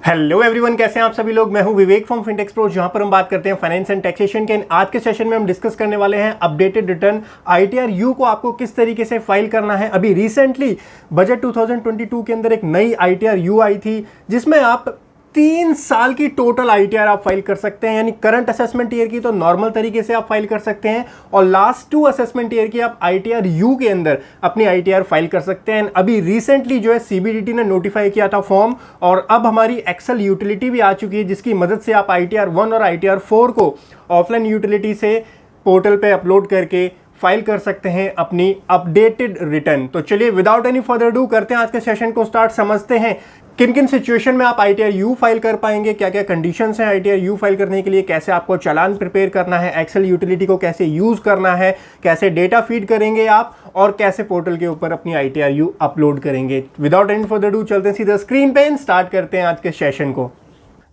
Hello everyone, कैसे हैं आप सभी लोग। मैं हूं विवेक फ्रॉम फिनटेक्स प्रो, जहां पर हम बात करते हैं फाइनेंस एंड टैक्सेशन के। आज के सेशन में हम डिस्कस करने वाले हैं अपडेटेड रिटर्न आईटीआर यू को आपको किस तरीके से फाइल करना है। अभी रिसेंटली बजट 2022 के अंदर एक नई आईटीआर यू आई थी, जिसमें आप 3 साल की टोटल आईटीआर आप फाइल कर सकते हैं। यानी करंट असेसमेंट ईयर की तो नॉर्मल तरीके से आप फाइल कर सकते हैं और लास्ट 2 असेसमेंट ईयर की आप आईटीआर यू के अंदर अपनी आईटीआर फाइल कर सकते हैं। अभी रिसेंटली जो है सीबीडीटी ने नोटिफाई किया था फॉर्म, और अब हमारी एक्सेल यूटिलिटी भी आ चुकी है, जिसकी मदद से आप आईटीआर 1 और आईटीआर 4 को ऑफलाइन यूटिलिटी से पोर्टल पे अपलोड करके फाइल कर सकते हैं अपनी अपडेटेड रिटर्न। तो चलिए विदाउट एनी फर्दर डू करते हैं आज के सेशन को स्टार्ट। समझते हैं किन किन सिचुएशन में आप आईटीआर यू फाइल कर पाएंगे, क्या क्या कंडीशंस हैं आईटीआर यू फाइल करने के लिए, कैसे आपको चालान प्रिपेयर करना है, एक्सेल यूटिलिटी को कैसे यूज करना है, कैसे डेटा फीड करेंगे आप, और कैसे पोर्टल के ऊपर अपनी आईटीआर यू अपलोड करेंगे। विदाउट एनी फर्दर डू चलते हैं सीधा स्क्रीन पे, स्टार्ट करते हैं आज के सेशन को।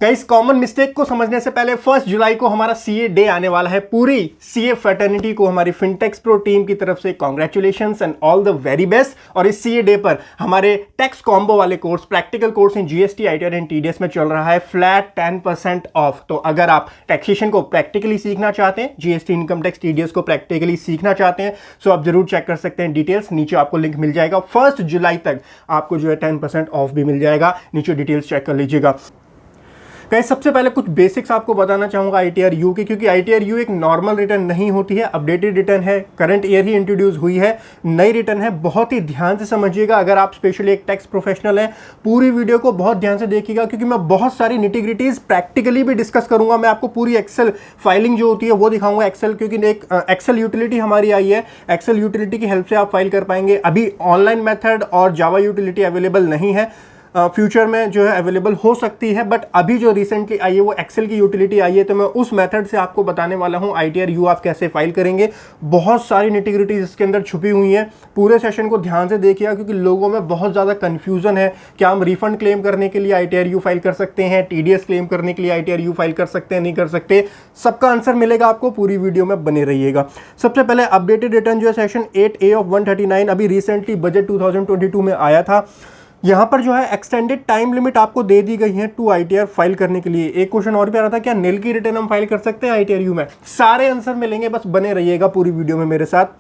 गाइस, कॉमन मिस्टेक को समझने से पहले 1 जुलाई को हमारा सीए डे आने वाला है। पूरी सीए फ्रेटर्निटी को हमारी फिनटेक्स प्रो टीम की तरफ से congratulations and all the very best. और इस सीए डे पर हमारे टैक्स कॉम्बो वाले course, practical course in GST, ITR and TDS में चल रहा है फ्लैट 10% ऑफ। तो अगर आप टैक्सेशन को प्रैक्टिकली सीखना चाहते हैं, जीएसटी, इनकम टैक्स, टीडीएस को प्रैक्टिकली सीखना चाहते हैं, सो आप जरूर चेक कर सकते हैं डिटेल्स। नीचे आपको लिंक मिल जाएगा। 1 जुलाई तक आपको जो है 10% ऑफ भी मिल जाएगा। नीचे डिटेल्स चेक कर लीजिएगा। गाइस, सबसे पहले कुछ बेसिक्स आपको बताना चाहूंगा आईटीआर यू के, क्योंकि आईटीआर यू एक नॉर्मल रिटर्न नहीं होती है, अपडेटेड रिटर्न है, करंट ईयर ही इंट्रोड्यूस हुई है, नई रिटर्न है। बहुत ही ध्यान से समझिएगा। अगर आप स्पेशली एक टैक्स प्रोफेशनल हैं, पूरी वीडियो को बहुत ध्यान से देखिएगा, क्योंकि मैं बहुत सारी निटिग्रिटीज प्रैक्टिकली भी डिस्कस करूंगा। मैं आपको पूरी एक्सेल फाइलिंग जो होती है वो दिखाऊंगा। एक्सेल, क्योंकि एक एक्सेल यूटिलिटी हमारी आई है, एक्सेल यूटिलिटी की हेल्प से आप फाइल कर पाएंगे। अभी ऑनलाइन मेथड और जावा यूटिलिटी अवेलेबल नहीं है, फ्यूचर में जो है अवेलेबल हो सकती है, बट अभी जो रिसेंटली आई है वो एक्सेल की यूटिलिटी आई है। तो मैं उस मेथड से आपको बताने वाला हूं आईटीआर यू आप कैसे फाइल करेंगे। बहुत सारी निटिग्रिटीज इसके अंदर छुपी हुई हैं। पूरे सेशन को ध्यान से देखिएगा, क्योंकि लोगों में बहुत ज़्यादा कन्फ्यूजन है। क्या हम रिफंड क्लेम करने के लिए आईटीआर यू फाइल कर सकते हैं, टीडीएस क्लेम करने के लिए आईटीआर यू फाइल कर सकते हैं, नहीं कर सकते? सबका आंसर मिलेगा आपको, पूरी वीडियो में बने रहिएगा। सबसे पहले अपडेटेड रिटर्न जो है सेक्शन 8A ऑफ 139 अभी रिसेंटली बजट 2022 में आया था। यहाँ पर जो है एक्सटेंडेड टाइम लिमिट आपको दे दी गई है टू आईटीआर फाइल करने के लिए। एक क्वेश्चन और भी आ रहा था, क्या नील की रिटर्न हम फाइल कर सकते हैं आईटीआर यू में? सारे आंसर मिलेंगे, बस बने रहिएगा पूरी वीडियो में मेरे साथ।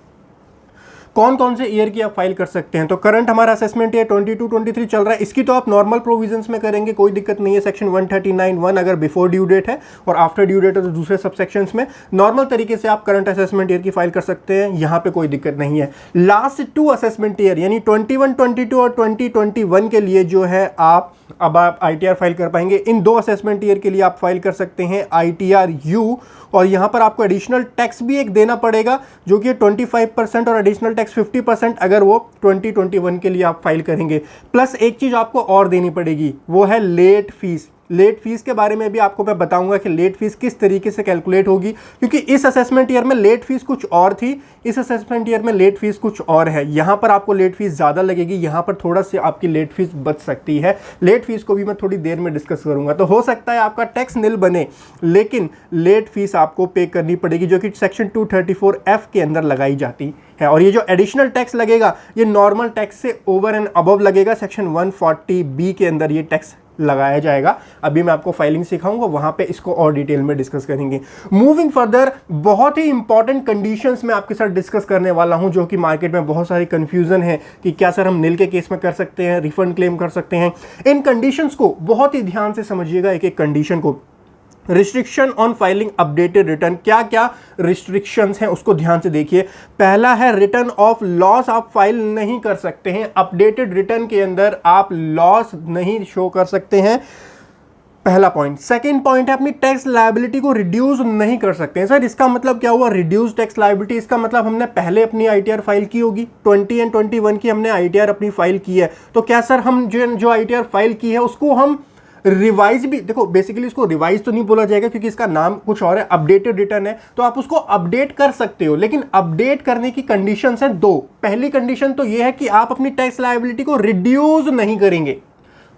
कौन कौन से ईयर की आप फाइल कर सकते हैं? तो करंट हमारा असेसमेंट ईयर 22-23 चल रहा है। इसकी तो आप नॉर्मल प्रोविजंस में करेंगे, कोई दिक्कत नहीं है। सेक्शन 139(1) अगर बिफोर ड्यू डेट है और आफ्टर ड्यू डेट है तो दूसरे सब सेक्शंस में नॉर्मल तरीके से आप करंट असेसमेंट ईयर की फाइल कर सकते हैं। यहाँ पे कोई दिक्कत नहीं है। लास्ट 2 असेसमेंट ईयर यानी 21-22 और 2021 के लिए जो है आप आईटीआर फाइल कर पाएंगे। इन 2 असेसमेंट ईयर के लिए आप फाइल कर सकते हैं आईटीआर यू, और यहां पर आपको एडिशनल टैक्स भी एक देना पड़ेगा, जो कि 25% और एडिशनल टैक्स 50% अगर वो 2021 के लिए आप फाइल करेंगे। प्लस एक चीज आपको और देनी पड़ेगी, वो है लेट फीस। लेट फीस के बारे में भी आपको मैं बताऊंगा कि लेट फीस किस तरीके से कैलकुलेट होगी, क्योंकि इस असेसमेंट ईयर में लेट फीस कुछ और थी, इस असेसमेंट ईयर में लेट फीस कुछ और है। यहां पर आपको लेट फीस ज़्यादा लगेगी, यहां पर थोड़ा सी आपकी लेट फीस बच सकती है। लेट फीस को भी मैं थोड़ी देर में डिस्कस करूंगा। तो हो सकता है आपका टैक्स निल बने, लेकिन लेट फीस आपको पे करनी पड़ेगी, जो कि सेक्शन 234F के अंदर लगाई जाती है। और ये जो एडिशनल टैक्स लगेगा, ये नॉर्मल टैक्स से ओवर एंड अबव लगेगा। सेक्शन 140B के अंदर ये टैक्स लगाया जाएगा। अभी मैं आपको फाइलिंग सिखाऊंगा, वहां पे इसको और डिटेल में डिस्कस करेंगे। मूविंग फर्दर, बहुत ही इंपॉर्टेंट कंडीशंस मैं आपके साथ डिस्कस करने वाला हूं, जो कि मार्केट में बहुत सारी कंफ्यूजन है कि क्या सर हम निल के केस में कर सकते हैं, रिफंड क्लेम कर सकते हैं। इन कंडीशंस को बहुत ही ध्यान से समझिएगा, एक एक कंडीशन को। Restriction on filing updated return, क्या क्या रिस्ट्रिक्शंस हैं उसको ध्यान से देखिए। पहला है रिटर्न ऑफ लॉस आप फाइल नहीं कर सकते हैं। अपडेटेड रिटर्न के अंदर आप लॉस नहीं शो कर सकते हैं, पहला पॉइंट। सेकंड पॉइंट है अपनी टैक्स लायबिलिटी को रिड्यूस नहीं कर सकते हैं। सर इसका मतलब क्या हुआ रिड्यूस टैक्स लायबिलिटी? इसका मतलब हमने पहले अपनी आईटीआर फाइल की होगी, 20 और 21 की हमने आईटीआर अपनी फाइल की है, तो क्या सर हम जो आईटीआर फाइल की है उसको हम रिवाइज भी, देखो बेसिकली इसको रिवाइज तो नहीं बोला जाएगा क्योंकि इसका नाम कुछ और है, अपडेटेड रिटर्न है, तो आप उसको अपडेट कर सकते हो। लेकिन अपडेट करने की कंडीशंस हैं 2। पहली कंडीशन तो यह है कि आप अपनी टैक्स लायबिलिटी को रिड्यूस नहीं करेंगे।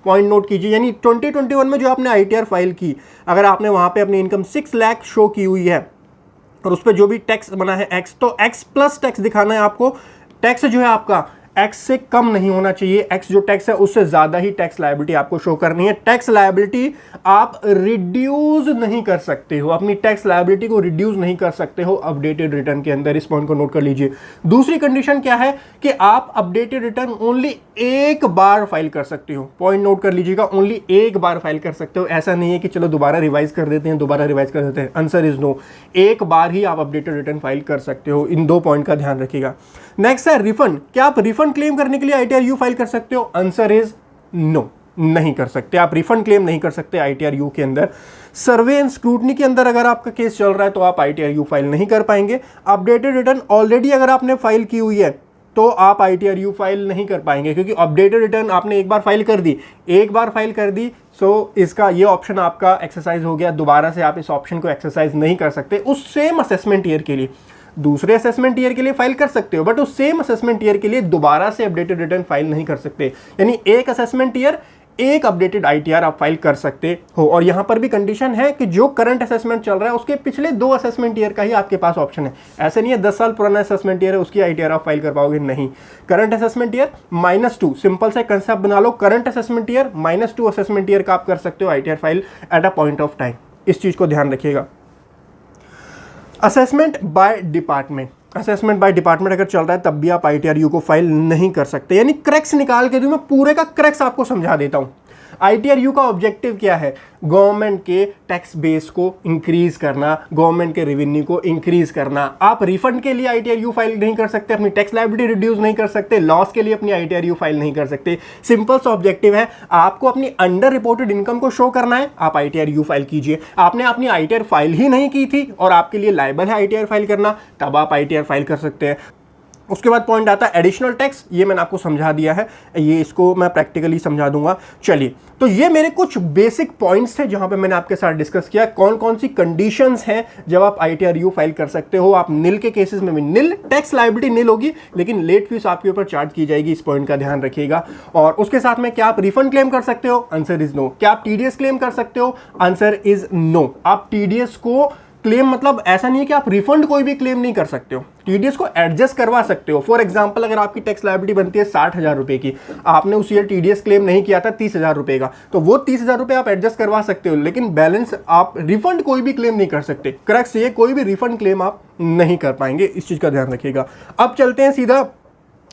पॉइंट नोट कीजिए, यानी 2021 में जो आपने आईटीआर फाइल की, अगर आपने वहां पे अपनी इनकम 6 लाख शो की हुई है और उस पर जो भी टैक्स बना है एक्स, तो एक्स प्लस टैक्स दिखाना है आपको। टैक्स जो है आपका एक्स से कम नहीं होना चाहिए, एक्स जो टैक्स है उससे ज़्यादा ही टैक्स लायबिलिटी आपको शो करनी है। टैक्स लायबिलिटी आप रिड्यूस नहीं कर सकते हो, अपनी टैक्स लायबिलिटी को रिड्यूस नहीं कर सकते हो अपडेटेड रिटर्न के अंदर, इस पॉइंट को नोट कर लीजिए। दूसरी कंडीशन क्या है कि आप अपडेटेड रिटर्न ओनली एक बार फाइल कर सकते हो, पॉइंट नोट कर लीजिएगा, ओनली एक बार फाइल कर सकते हो। ऐसा नहीं है कि चलो दोबारा रिवाइज कर देते हैं, दोबारा रिवाइज कर देते हैं, आंसर इज नो, एक बार ही आप अपडेटेड रिटर्न फाइल कर सकते हो। इन दो पॉइंट का ध्यान रखिएगा। नेक्स्ट है रिफंड, क्या आप रिफंड क्लेम करने के लिए ITR-U फाइल कर सकते हो? आंसर इज नो, नहीं कर सकते, आप रिफंड क्लेम नहीं कर सकते ITR-U के अंदर। सर्वे एंड स्क्रूटनी के अंदर अगर आपका केस चल रहा है तो आप ITR-U फाइल नहीं कर पाएंगे। अपडेटेड रिटर्न ऑलरेडी अगर आपने फाइल की हुई है तो आप ITR-U फाइल नहीं कर पाएंगे, क्योंकि अपडेटेड रिटर्न आपने एक बार फाइल कर दी, एक बार फाइल कर दी, सो इसका ये ऑप्शन आपका एक्सरसाइज हो गया, दोबारा से आप इस ऑप्शन को एक्सरसाइज नहीं कर सकते। उस सेम असेसमेंट ईयर के लिए, दूसरे असेसमेंट ईयर के लिए फाइल कर सकते हो, बट उस सेम असेसमेंट ईयर के लिए दोबारा से अपडेटेड रिटर्न फाइल नहीं कर सकते। यानी एक असेसमेंट ईयर एक अपडेटेड ITR आप फाइल कर सकते हो। और यहां पर भी कंडीशन है कि जो करंट असेसमेंट चल रहा है उसके पिछले 2 असेसमेंट ईयर का ही आपके पास ऑप्शन है। ऐसे नहीं है 10 साल पुराना असेसमेंट ईयर है उसकी ITR आप फाइल कर पाओगे, नहीं। करंट असेसमेंट ईयर -2, सिंपल सा कंसेप्ट बना लो, current assessment year -2 assessment year का आप कर सकते हो ITR file at a point of time. इस चीज को ध्यान रखिएगा। Assessment by department, assessment by department अगर चल रहा है तब भी आप ITR-U को फाइल नहीं कर सकते। यानी क्रैक्स निकाल के दूं, मैं पूरे का क्रैक्स आपको समझा देता हूं। ITR-U का ऑब्जेक्टिव क्या है? गवर्नमेंट के टैक्स बेस को इंक्रीज करना, गवर्नमेंट के रेवेन्यू को इंक्रीज करना। आप रिफंड के लिए ITR-U फाइल नहीं कर सकते, अपनी टैक्स लायबिलिटी रिड्यूस नहीं कर सकते, लॉस के लिए अपनी ITR-U फाइल नहीं कर सकते। सिंपल सा ऑब्जेक्टिव है, आपको अपनी अंडर रिपोर्टेड इनकम को शो करना है, आप ITR-U फाइल कीजिए। आपने अपनी ITR फाइल ही नहीं की थी और आपके लिए लायबल है ITR फाइल करना, तब आप ITR फाइल कर सकते हैं। उसके बाद पॉइंट आता है एडिशनल टैक्स, ये मैंने आपको समझा दिया है, ये इसको मैं प्रैक्टिकली समझा दूंगा। चलिए, तो ये मेरे कुछ बेसिक पॉइंट्स थे जहां पे मैंने आपके साथ डिस्कस किया कौन कौन सी कंडीशंस हैं जब आप ITR-U फाइल कर सकते हो। आप निल के केसेस में भी, निल टैक्स लायबिलिटी निल होगी लेकिन लेट फीस आपके ऊपर चार्ज की जाएगी, इस पॉइंट का ध्यान रखिएगा। और उसके साथ में क्या आप रिफंड क्लेम कर सकते हो? Answer is no. क्या आप TDS क्लेम कर सकते हो? Answer is no. आप TDS को क्लेम मतलब ऐसा नहीं है कि आप रिफंड कोई भी क्लेम नहीं कर सकते हो, TDS को एडजस्ट करवा सकते हो। फॉर एग्जांपल, अगर आपकी टैक्स लायबिलिटी बनती है 60,000 रुपए की, आपने उस ईयर TDS क्लेम नहीं किया था 30,000 रुपए का, तो वो 30,000 रुपए आप एडजस्ट करवा सकते हो, लेकिन बैलेंस आप रिफंड कोई भी क्लेम नहीं कर सकते। करेक्ट, ये कोई भी रिफंड क्लेम आप नहीं कर पाएंगे, इस चीज का ध्यान रखिएगा। अब चलते हैं सीधा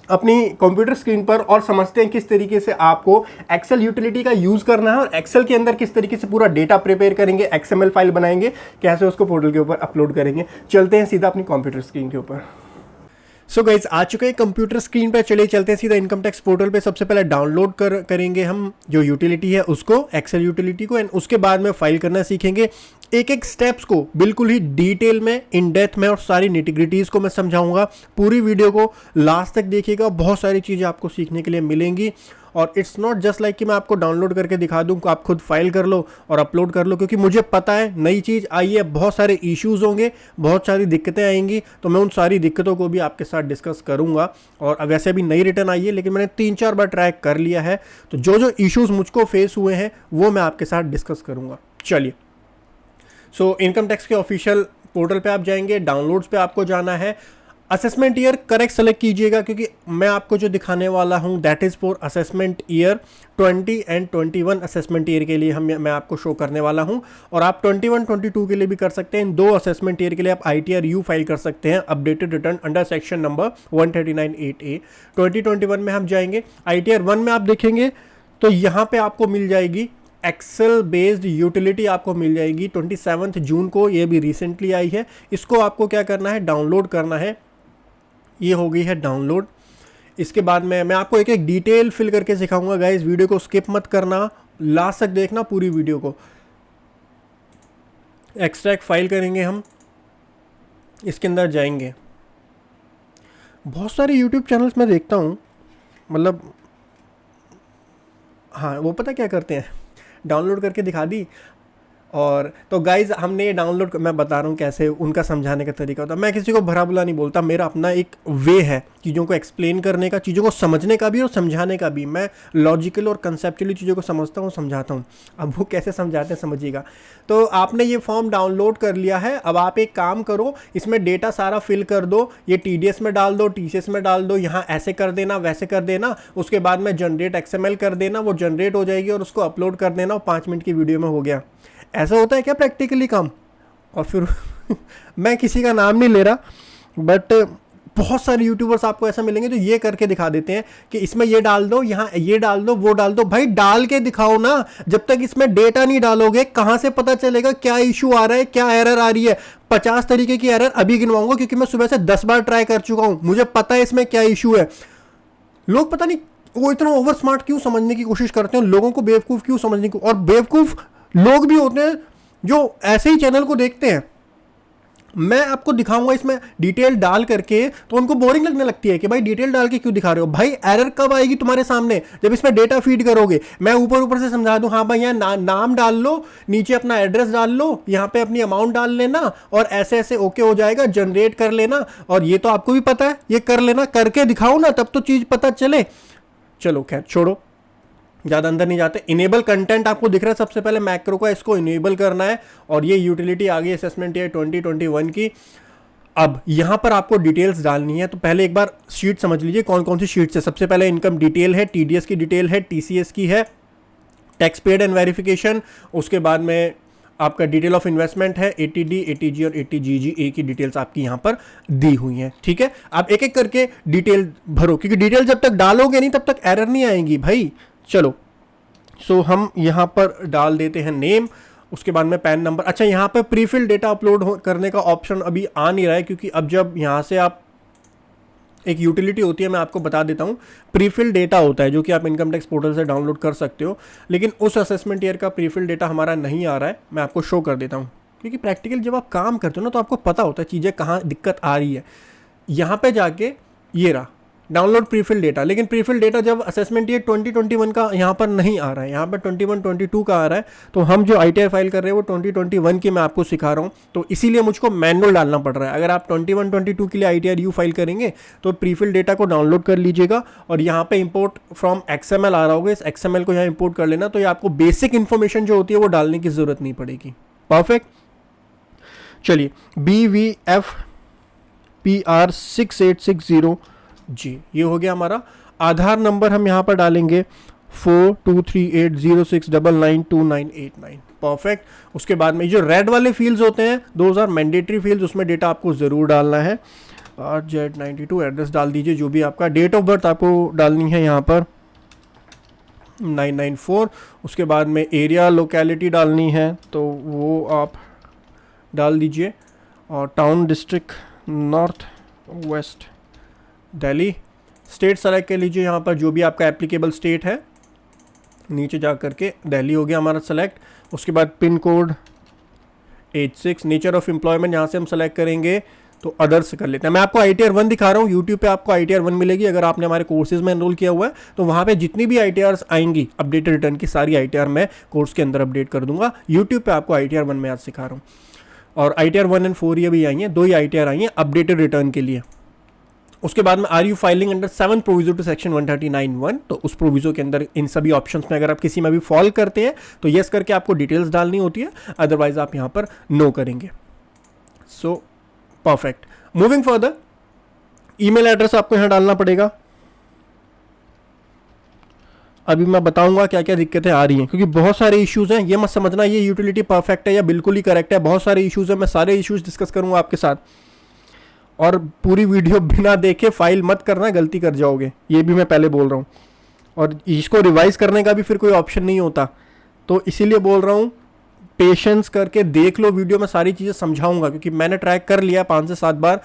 अपनी कंप्यूटर स्क्रीन पर और समझते हैं किस तरीके से आपको एक्सेल यूटिलिटी का यूज करना है और एक्सेल के अंदर किस तरीके से पूरा डेटा प्रिपेयर करेंगे, XML फाइल बनाएंगे, कैसे उसको पोर्टल के ऊपर अपलोड करेंगे। चलते हैं सीधा अपनी कंप्यूटर स्क्रीन के ऊपर। सो गाइज, आ चुके हैं कंप्यूटर स्क्रीन पर, चलिए चलते हैं सीधा इनकम टैक्स पोर्टल पे। सबसे पहले डाउनलोड करेंगे हम जो यूटिलिटी है उसको, एक्सेल यूटिलिटी को, एंड उसके बाद में फाइल करना सीखेंगे। एक एक स्टेप्स को बिल्कुल ही डिटेल में, इन डेप्थ में, और सारी निटिग्रिटीज को मैं समझाऊंगा। पूरी वीडियो को लास्ट तक देखिएगा, बहुत सारी चीज़ें आपको सीखने के लिए मिलेंगी। और इट्स नॉट जस्ट लाइक कि मैं आपको डाउनलोड करके दिखा दूं, आप खुद फाइल कर लो और अपलोड कर लो, क्योंकि मुझे पता है नई चीज़ आई है, बहुत सारे इश्यूज होंगे, बहुत सारी दिक्कतें आएंगी, तो मैं उन सारी दिक्कतों को भी आपके साथ डिस्कस करूंगा। और वैसे भी नई रिटर्न आई है, लेकिन मैंने 3-4 बार ट्रैक कर लिया है, तो जो जो इश्यूज मुझको फेस हुए हैं वो मैं आपके साथ डिस्कस करूंगा। चलिए, सो इनकम टैक्स के ऑफिशियल पोर्टल पे आप जाएंगे, डाउनलोड्स पे आपको जाना है, असेसमेंट ईयर करेक्ट सेलेक्ट कीजिएगा, क्योंकि मैं आपको जो दिखाने वाला हूं that is for assessment year 20 and 21 assessment year के लिए मैं आपको शो करने वाला हूं। और आप 21-22 के लिए भी कर सकते हैं। इन 2 असेसमेंट ईयर के लिए आप ITR-U फाइल कर सकते हैं, updated return under section number 139(8)(a). 2021 में हम जाएंगे, ITR-1 में आप देखेंगे तो यहाँ पे आपको मिल जाएगी एक्सेल बेस्ड यूटिलिटी, आपको मिल जाएगी 27 जून को, ये भी रिसेंटली आई है। इसको आपको क्या करना है, डाउनलोड करना है। ये हो गई है डाउनलोड। इसके बाद मैं आपको एक एक डिटेल फिल करके सिखाऊंगा गाइस, वीडियो को स्किप मत करना, लास्ट तक देखना पूरी वीडियो को। एक्सट्रैक्ट फाइल करेंगे हम, इसके अंदर जाएंगे। बहुत सारे यूट्यूब चैनल्स में देखता हूँ, मतलब हाँ, वो पता क्या करते हैं, डाउनलोड करके दिखा दी, और तो गाइज हमने ये डाउनलोड, मैं बता रहा हूँ कैसे उनका समझाने का तरीका होता है। मैं किसी को भला बुला नहीं बोलता, मेरा अपना एक वे है चीज़ों को एक्सप्लेन करने का, चीज़ों को समझने का भी और समझाने का भी। मैं लॉजिकल और कंसेप्चुअली चीज़ों को समझता हूँ, समझाता हूँ। अब वो कैसे समझाते हैं समझिएगा। तो आपने ये फॉर्म डाउनलोड कर लिया है, अब आप एक काम करो, इसमें डेटा सारा फिल कर दो, ये TDS में डाल दो, TCS में डाल दो, यहाँ ऐसे कर देना, वैसे कर देना, उसके बाद में जनरेट XML कर देना, वो जनरेट हो जाएगी और उसको अपलोड कर देना और 5 मिनट की वीडियो में हो गया। ऐसा होता है क्या प्रैक्टिकली काम? और फिर मैं किसी का नाम नहीं ले रहा, बट बहुत सारे यूट्यूबर्स आपको ऐसा मिलेंगे जो ये करके दिखा देते हैं कि इसमें ये डाल दो, यहाँ ये डाल दो, वो डाल दो। भाई डाल के दिखाओ ना, जब तक इसमें डेटा नहीं डालोगे कहाँ से पता चलेगा क्या इशू आ रहा है, क्या एरर आ रही है। 50 तरीके की एरर अभी गिनवाऊंगा क्योंकि मैं सुबह से 10 बार ट्राई कर चुका हूँ, मुझे पता है इसमें क्या इशू है। लोग पता नहीं वो इतना ओवर स्मार्ट क्यों समझने की कोशिश करते हैं, लोगों को बेवकूफ़ क्यों समझने की। और बेवकूफ़ लोग भी होते हैं जो ऐसे ही चैनल को देखते हैं। मैं आपको दिखाऊंगा इसमें डिटेल डाल करके, तो उनको बोरिंग लगने लगती है कि भाई डिटेल डाल के क्यों दिखा रहे हो। भाई एरर कब आएगी तुम्हारे सामने? जब इसमें डेटा फीड करोगे। मैं ऊपर ऊपर से समझा दूं, हाँ भाई यहाँ नाम डाल लो, नीचे अपना एड्रेस डाल लो, यहाँ पे अपनी अमाउंट डाल लेना और ऐसे ऐसे ओके हो जाएगा, जनरेट कर लेना। और ये तो आपको भी पता है, ये कर लेना, करके दिखाओ ना, तब तो चीज़ पता चले। चलो खैर छोड़ो, ज़्यादा अंदर नहीं जाते। इनेबल कंटेंट आपको दिख रहा है, सबसे पहले मैक्रो का इसको इनेबल करना है और ये यूटिलिटी आ गई असेसमेंट ईयर 2021 की। अब यहाँ पर आपको डिटेल्स डालनी है, तो पहले एक बार शीट समझ लीजिए कौन कौन सी शीट्स है। सबसे पहले इनकम डिटेल है, TDS की डिटेल है, TCS की है, टैक्स पेड एंड वेरिफिकेशन, उसके बाद में आपका डिटेल ऑफ इन्वेस्टमेंट है, ATD, ATG और ATGG की डिटेल्स आपकी यहाँ पर दी हुई हैं। ठीक है, आप एक एक करके डिटेल भरो, क्योंकि डिटेल जब तक डालोगे नहीं तब तक एरर नहीं आएंगी भाई। चलो, सो हम यहाँ पर डाल देते हैं नेम, उसके बाद में पैन नंबर। अच्छा, यहाँ पर प्रीफिल डेटा अपलोड करने का ऑप्शन अभी आ नहीं रहा है, क्योंकि अब जब यहाँ से आप एक यूटिलिटी होती है, मैं आपको बता देता हूँ, प्रीफिल डेटा होता है जो कि आप इनकम टैक्स पोर्टल से डाउनलोड कर सकते हो। लेकिन उस असेसमेंट ईयर का प्रीफिल डेटा हमारा नहीं आ रहा है, मैं आपको शो कर देता हूँ। क्योंकि प्रैक्टिकल जब आप काम करते हो ना, तो आपको पता होता है चीज़ें कहाँ दिक्कत आ रही है। यहाँ पे जाके ये रहा डाउनलोड प्रीफिल डेटा, लेकिन प्रीफिल डेटा जब असेसमेंट ईयर 2021 का यहाँ पर नहीं आ रहा है, यहाँ पर 21-22 का आ रहा है। तो हम जो ITR फाइल कर रहे हैं वो 2021 की मैं आपको सिखा रहा हूँ, तो इसीलिए मुझको मैनुअल डालना पड़ रहा है। अगर आप 21-22 के लिए ITR फाइल करेंगे तो प्रीफिल डेटा को डाउनलोड कर लीजिएगा और यहाँ पे इंपोर्ट फ्रॉम XML आ रहा होगा, इस XML को यहाँ इंपोर्ट कर लेना, तो ये आपको बेसिक इन्फॉर्मेशन जो होती है वो डालने की ज़रूरत नहीं पड़ेगी। परफेक्ट। चलिए, BVFPR 6860 जी, ये हो गया हमारा। आधार नंबर हम यहाँ पर डालेंगे 423806992989। परफेक्ट। उसके बाद में जो रेड वाले फील्ड्स होते हैं, दोज आर मैंडेटरी फील्ड्स, उसमें डेटा आपको ज़रूर डालना है। RZ92 एड्रेस डाल दीजिए, जो भी आपका डेट ऑफ बर्थ आपको डालनी है यहाँ पर 994। उसके बाद में एरिया लोकेलिटी डालनी है, तो वो आप डाल दीजिए, और town district north west Delhi. State select कर लीजिए, यहाँ पर जो भी आपका एप्लीकेबल स्टेट है, नीचे जा करके दिल्ली हो गया हमारा सेलेक्ट। उसके बाद pin code 86। Nature of employment यहाँ से हम सेलेक्ट करेंगे, तो अदर्स कर लेते हैं। मैं आपको ITR 1 दिखा रहा हूँ, यूट्यूब पे आपको ITR 1 मिलेगी। अगर आपने हमारे कोर्सेज में एनरोल किया हुआ है तो वहाँ पे जितनी भी ITRs आएंगी अपडेटेड रिटर्न की, सारी ITR मैं कोर्स के अंदर अपडेट कर दूंगा। यूट्यूब पे आपको ITR 1 में आज सिखा रहा हूँ, और ITR 1 and 4 ये भी आई हैं, 2 ही ITR आई हैं अपडेटेड रिटर्न के लिए। उसके बाद में are you filing under 7 proviso to section 139(1), तो उस प्रोविजो के अंदर इन सभी ऑप्शंस में अगर आप किसी में भी फॉल करते हैं तो यस करके आपको डिटेल्स डालनी होती है, अदरवाइज आप यहाँ पर नो करेंगे। So perfect. Moving further, email address आपको यहाँ डालना पड़ेगा। अभी मैं बताऊंगा क्या क्या दिक्कतें आ रही हैं, क्योंकि बहुत सारे इश्यूज हैं। ये मत समझना ये यूटिलिटी परफेक्ट है या बिल्कुल ही करेक्ट है, बहुत सारे इश्यूज हैं। मैं सारे इश्यूज डिस्कस करूंगा आपके साथ, और पूरी वीडियो बिना देखे फाइल मत करना, गलती कर जाओगे, ये भी मैं पहले बोल रहा हूँ। और इसको रिवाइज करने का भी फिर कोई ऑप्शन नहीं होता, तो इसीलिए बोल रहा हूँ पेशेंस करके देख लो वीडियो में, सारी चीज़ें समझाऊंगा, क्योंकि मैंने ट्रैक कर लिया 5 से 7 बार।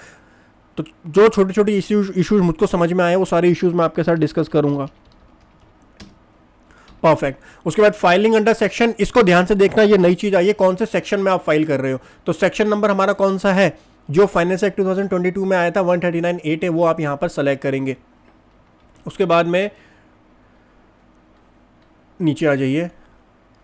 तो जो छोटे छोटे इश्यूज मुझको समझ में आए वो सारे इश्यूज मैं आपके साथ डिस्कस करूंगा। परफेक्ट। उसके बाद फाइलिंग अंडर सेक्शन, इसको ध्यान से देखना, ये नई चीज़ आई है, कौन से सेक्शन में आप फाइल कर रहे हो। तो सेक्शन नंबर हमारा कौन सा है, जो फाइनेंस एक्ट 2022 में आया था 139(8) है, वो आप यहाँ पर सेलेक्ट करेंगे। उसके बाद में नीचे आ जाइए,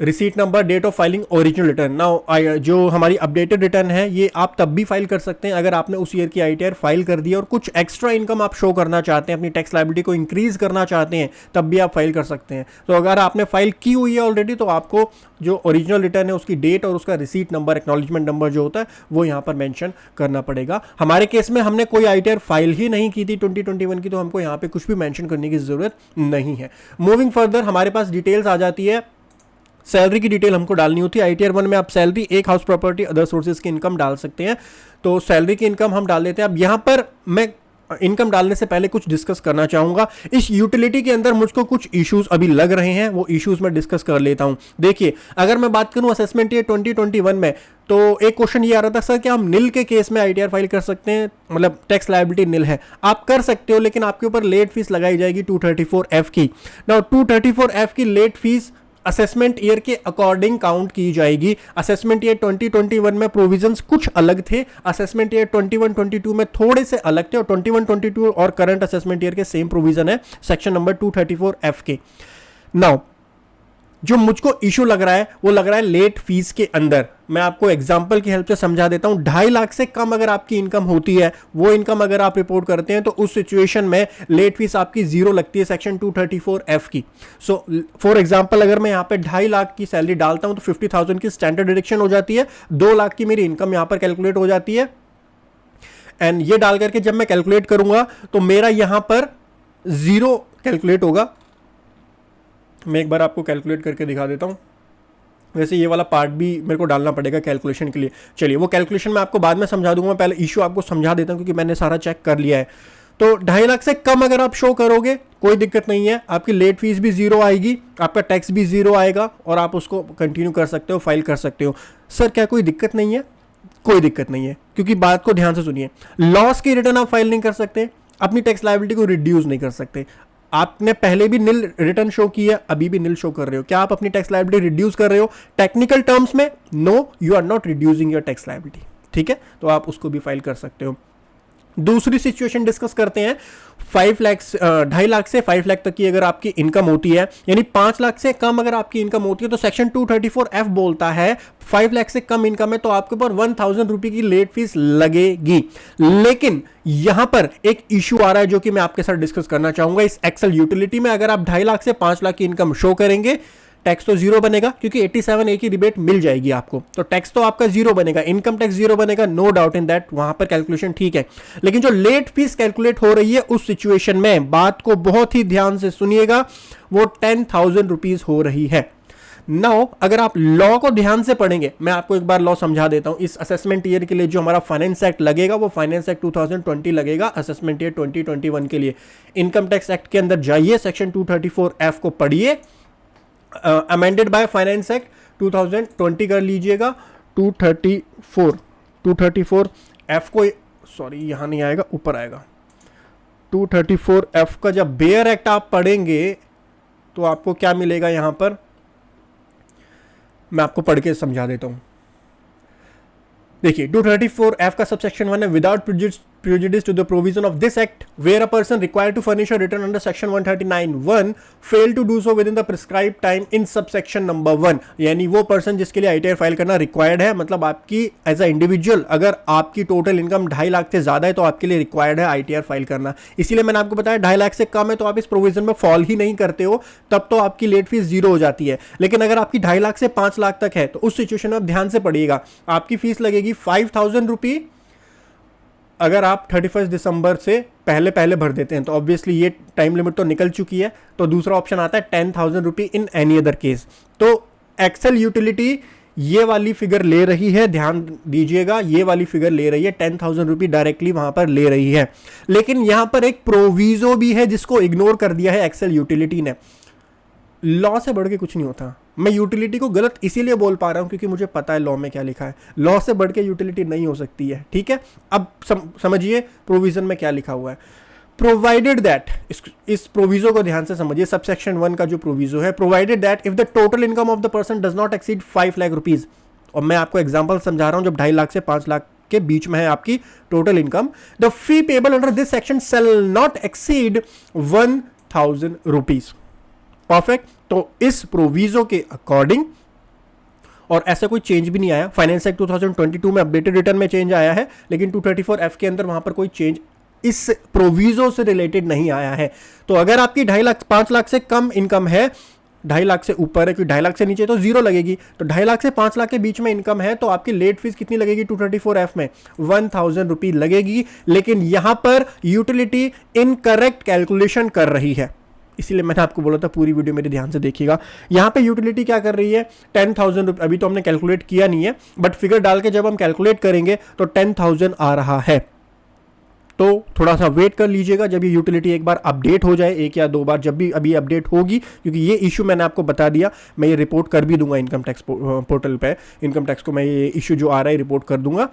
receipt number, date of filing, original return. Now जो हमारी अपडेटेड रिटर्न है ये आप तब भी फाइल कर सकते हैं अगर आपने उस ईयर की आईटीआर फाइल कर दी और कुछ एक्स्ट्रा इनकम आप शो करना चाहते हैं, अपनी टैक्स लायबिलिटी को इंक्रीज करना चाहते हैं, तब भी आप फाइल कर सकते हैं। तो अगर आपने फाइल की हुई है ऑलरेडी तो आपको जो ओरिजिनल रिटर्न है उसकी डेट और उसका रिसीट नंबर, एक्नॉलेजमेंट नंबर जो होता है वो यहाँ पर मेंशन करना पड़ेगा। हमारे केस में हमने कोई आईटीआर फाइल ही नहीं की थी 2021 की, तो हमको यहाँ पे कुछ भी मेंशन करने की जरूरत नहीं है। मूविंग फर्दर हमारे पास डिटेल्स आ जाती है। सैलरी की डिटेल हमको डालनी होती है। आईटीआर 1 में आप सैलरी, एक हाउस प्रॉपर्टी, अदर सोर्सेज की इनकम डाल सकते हैं। तो सैलरी की इनकम हम डाल देते हैं। अब यहाँ पर मैं इनकम डालने से पहले कुछ डिस्कस करना चाहूंगा। इस यूटिलिटी के अंदर मुझको कुछ इश्यूज अभी लग रहे हैं, वो इश्यूज मैं डिस्कस कर लेता हूं। देखिए, अगर मैं बात करूं असेसमेंट ईयर 2021 में, तो एक क्वेश्चन ये आ रहा था, सर क्या हम निल के केस में आईटीआर फाइल कर सकते हैं, मतलब टैक्स लायबिलिटी निल है। आप कर सकते हो, लेकिन आपके ऊपर लेट फीस लगाई जाएगी 234F की। नाउ 234F की लेट फीस असेसमेंट ईयर के अकॉर्डिंग काउंट की जाएगी। असेसमेंट ईयर 2021 में प्रोविजंस कुछ अलग थे, असेसमेंट ईयर 21-22 में थोड़े से अलग थे, और 21-22 और करंट असेसमेंट ईयर के सेम प्रोविजन है सेक्शन नंबर 234F के। नाउ जो मुझको इशू लग रहा है वो लग रहा है लेट फीस के अंदर। मैं आपको एग्जांपल की हेल्प से समझा देता हूं। 2.5 लाख से कम अगर आपकी इनकम होती है, वो इनकम अगर आप रिपोर्ट करते हैं, तो उस सिचुएशन में लेट फीस आपकी 0 लगती है सेक्शन 234F की। सो फॉर एग्जांपल अगर मैं यहां पे 2.5 लाख की सैलरी डालता हूं तो 50,000 की स्टैंडर्ड डिडक्शन हो जाती है, 2 लाख की मेरी इनकम यहां पर कैलकुलेट हो जाती है। एंड ये डाल करके जब मैं कैलकुलेट करूंगा तो मेरा यहां पर 0 कैलकुलेट होगा। मैं एक बार आपको कैलकुलेट करके दिखा देता हूँ। वैसे ये वाला पार्ट भी मेरे को डालना पड़ेगा कैलकुलेशन के लिए। चलिए, वो कैलकुलेशन मैं आपको बाद में समझा दूंगा, पहले इशू आपको समझा देता हूँ क्योंकि मैंने सारा चेक कर लिया है। तो 2.5 लाख से कम अगर आप शो करोगे कोई दिक्कत नहीं है, आपकी लेट फीस भी 0 आएगी, आपका टैक्स भी 0 आएगा, और आप उसको कंटिन्यू कर सकते हो, फाइल कर सकते हो। सर क्या कोई दिक्कत नहीं है? कोई दिक्कत नहीं है, क्योंकि बात को ध्यान से सुनिए। लॉस की रिटर्न आप फाइल नहीं कर सकते, अपनी टैक्स लायबिलिटी को रिड्यूस नहीं कर सकते। आपने पहले भी निल रिटर्न शो की है, अभी भी निल शो कर रहे हो, क्या आप अपनी टैक्स लायबिलिटी रिड्यूस कर रहे हो? टेक्निकल टर्म्स में no, you are not reducing your tax liability. ठीक है, तो आप उसको भी फाइल कर सकते हो। दूसरी सिचुएशन डिस्कस करते हैं। 2.5 लाख से 5 लाख तक की अगर आपकी इनकम होती है, यानी 5 लाख से कम अगर आपकी इनकम होती है, तो सेक्शन 234F बोलता है 5 लाख से कम इनकम है तो आपके ऊपर 1,000 रुपए की लेट फीस लगेगी। लेकिन यहां पर एक इश्यू आ रहा है जो कि मैं आपके साथ डिस्कस करना चाहूंगा। इस एक्सेल यूटिलिटी में अगर आप 2.5 लाख से 5 लाख की इनकम शो करेंगे, टैक्स तो 0 बनेगा, क्योंकि 87A की रिबेट मिल जाएगी आपको, तो टैक्स तो आपका 0 बनेगा, इनकम टैक्स 0 बनेगा, नो डाउट इन दैट, वहां पर कैलकुलेशन ठीक है। लेकिन जो लेट फीस कैलकुलेट हो रही है उस सिचुएशन में, बात को बहुत ही ध्यान से सुनिएगा, वो 10,000 रुपीज हो रही है। नाउ अगर आप लॉ को ध्यान से पढ़ेंगे, मैं आपको एक बार लॉ समझा देता हूं। इस असेसमेंट ईयर के लिए जो हमारा फाइनेंस एक्ट लगेगा वो फाइनेंस एक्ट 2020 लगेगा असेसमेंट ईयर 2021 के लिए। इनकम टैक्स एक्ट के अंदर जाइए, सेक्शन 234F को पढ़िए, अमेंडेड बाय फाइनेंस एक्ट 2020 कर लीजिएगा। 234F को, सॉरी यहां नहीं आएगा, ऊपर आएगा। 234F का जब बेयर एक्ट आप पढ़ेंगे तो आपको क्या मिलेगा, यहां पर मैं आपको पढ़ के समझा देता हूं। देखिए, 234F का सबसेक्शन 1 है, without prejudice to the provision of this act where a person required to furnish a return under section 139(1) fail to do so within the prescribed time in subsection number 1। यानी वो person जिसके लिए ITR file करना required है, मतलब आपकी as a individual अगर आपकी टोटल इनकम 2.5 लाख से ज्यादा है तो आपके लिए रिक्वायर्ड है आईटीआर फाइल करना। इसीलिए मैंने आपको बताया 2.5 लाख से कम है तो आप इस प्रोविजन में फॉल ही नहीं करते हो, तब तो आपकी लेट फीस 0 हो जाती है। लेकिन अगर आपकी 2.5 लाख से 5 लाख तक है तो उस सिचुएशन में आप ध्यान से पढ़िएगा, आपकी फीस लगेगी 5,000 रुपी। अगर आप 31 दिसंबर से पहले भर देते हैं तो ऑब्वियसली ये टाइम लिमिट तो निकल चुकी है, तो दूसरा ऑप्शन आता है 10,000 रुपी इन एनी अदर केस। तो एक्सेल यूटिलिटी ये वाली फिगर ले रही है, ध्यान दीजिएगा, ये वाली फिगर ले रही है, 10,000 रुपी डायरेक्टली वहां पर ले रही है। लेकिन यहां पर एक प्रोविजो भी है जिसको इग्नोर कर दिया है एक्सेल यूटिलिटी ने। लॉ से बढ़ के कुछ नहीं होता। मैं यूटिलिटी को गलत इसीलिए बोल पा रहा हूं क्योंकि मुझे पता है लॉ में क्या लिखा है। लॉ से बढ़ के यूटिलिटी नहीं हो सकती है, ठीक है। अब समझिए प्रोविजन में क्या लिखा हुआ है। प्रोवाइडेड दैट, इस प्रोविजो को ध्यान से समझिए, सबसेक्शन 1 का जो प्रोविजो है, provided that if the total income of the person does not exceed 5 lakh rupees. और मैं आपको एग्जांपल समझा रहा हूं, जब 2.5 लाख से 5 लाख के बीच में है आपकी total income, the fee payable under this section shall not exceed 1,000 rupees. Perfect. तो इस प्रोविजो के अकॉर्डिंग और ऐसा कोई चेंज भी नहीं आया। फाइनेंस एक्ट 2022 में अपडेटेड रिटर्न में चेंज आया है, लेकिन 234F के अंदर वहां पर कोई चेंज इस प्रोविजो से रिलेटेड नहीं आया है। तो अगर आपकी 2.5 लाख 5 लाख से कम इनकम है, 2.5 लाख से ऊपर है, क्योंकि 2.5 लाख से नीचे तो जीरो लगेगी, तो 2.5 लाख से 5 लाख के बीच में इनकम है तो आपकी लेट फीस कितनी लगेगी 234F में 1000 रुपये लगेगी। लेकिन यहां पर यूटिलिटी इनकरेक्ट कैलकुलेशन कर रही है, इसीलिए मैंने आपको बोला था पूरी वीडियो मेरे ध्यान से देखिएगा। यहां पे यूटिलिटी क्या कर रही है 10,000 रुपये, अभी तो हमने कैलकुलेट किया नहीं है, बट फिगर डाल के जब हम कैलकुलेट करेंगे तो 10,000 आ रहा है। तो थोड़ा सा वेट कर लीजिएगा, जब ये यूटिलिटी एक बार अपडेट हो जाए, 1 या 2 बार, जब भी अभी अपडेट होगी, क्योंकि ये इशू मैंने आपको बता दिया, मैं ये रिपोर्ट कर भी दूंगा इनकम टैक्स पोर्टल पे, इनकम टैक्स को मैं ये इशू जो आ रहा है रिपोर्ट कर दूंगा।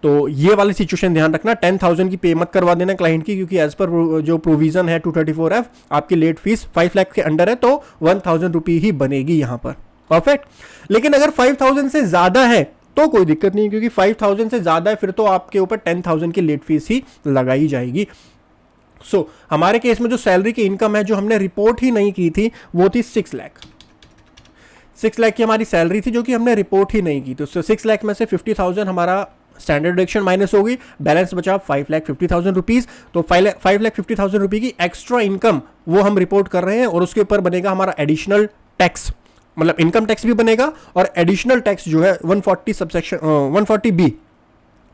तो ये वाली सिचुएशन ध्यान रखना, 10,000 की पे मत करवा देना क्लाइंट की, क्योंकि एज पर जो प्रोविजन है 234F आपकी लेट फीस 5 लाख के अंडर है तो 1000 रुपये ही बनेगी यहां पर। परफेक्ट। लेकिन अगर 5,000 से ज्यादा है तो कोई दिक्कत नहीं, क्योंकि 5,000 से ज्यादा है फिर तो आपके ऊपर 10,000 की लेट फीस ही लगाई जाएगी। सो हमारे केस में जो सैलरी की इनकम है जो हमने रिपोर्ट ही नहीं की थी वो थी 6 लाख। 6 लाख की हमारी सैलरी थी जो कि हमने रिपोर्ट ही नहीं की, तो 6 लाख में से 50,000 हमारा स्टैंडर्ड डिडक्शन माइनस होगी, बैलेंस बचा 5,50,000 रुपीज। तो 5,50,000 रुपये की एक्स्ट्रा इनकम वो हम रिपोर्ट कर रहे हैं, और उसके ऊपर बनेगा हमारा एडिशनल टैक्स, मतलब इनकम टैक्स भी बनेगा और एडिशनल टैक्स जो है 140 सबसेक्शन 140B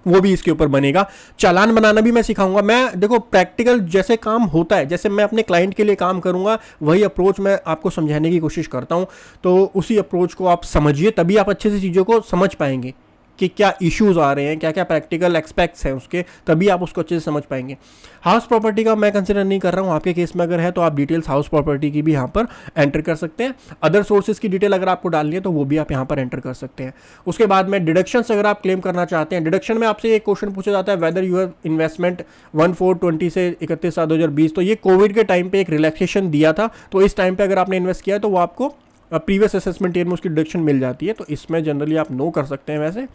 वो भी इसके ऊपर बनेगा। चालान बनाना भी मैं सिखाऊंगा। मैं देखो प्रैक्टिकल जैसे काम होता है, जैसे मैं अपने क्लाइंट के लिए काम करूंगा वही अप्रोच मैं आपको समझाने की कोशिश करता हूं, तो उसी अप्रोच को आप समझिए, तभी आप अच्छे से चीज़ों को समझ पाएंगे कि क्या इश्यूज आ रहे हैं, क्या क्या प्रैक्टिकल एक्सपेक्ट्स हैं उसके, तभी आप उसको अच्छे से समझ पाएंगे। हाउस प्रॉपर्टी का मैं कंसिडर नहीं कर रहा हूँ, आपके केस में अगर है तो आप डिटेल्स हाउस प्रॉपर्टी की भी यहाँ पर एंटर कर सकते हैं। अदर सोर्सेज की डिटेल अगर आपको डालनी है तो वो भी आप यहाँ पर एंटर कर सकते हैं। उसके बाद में डिडक्शंस अगर आप क्लेम करना चाहते हैं, डिडक्शन में आपसे एक क्वेश्चन पूछा जाता है वेदर यू हैव इन्वेस्टमेंट 1/4/20 से 31/7/2020। तो ये कोविड के टाइम पे एक रिलैक्सेशन दिया था, तो इस टाइम पे अगर आपने इन्वेस्ट किया तो वो आपको प्रीवियस असेसमेंट ईयर में उसकी डिडक्शन मिल जाती है, तो इसमें जनरली आप नो कर सकते हैं वैसे।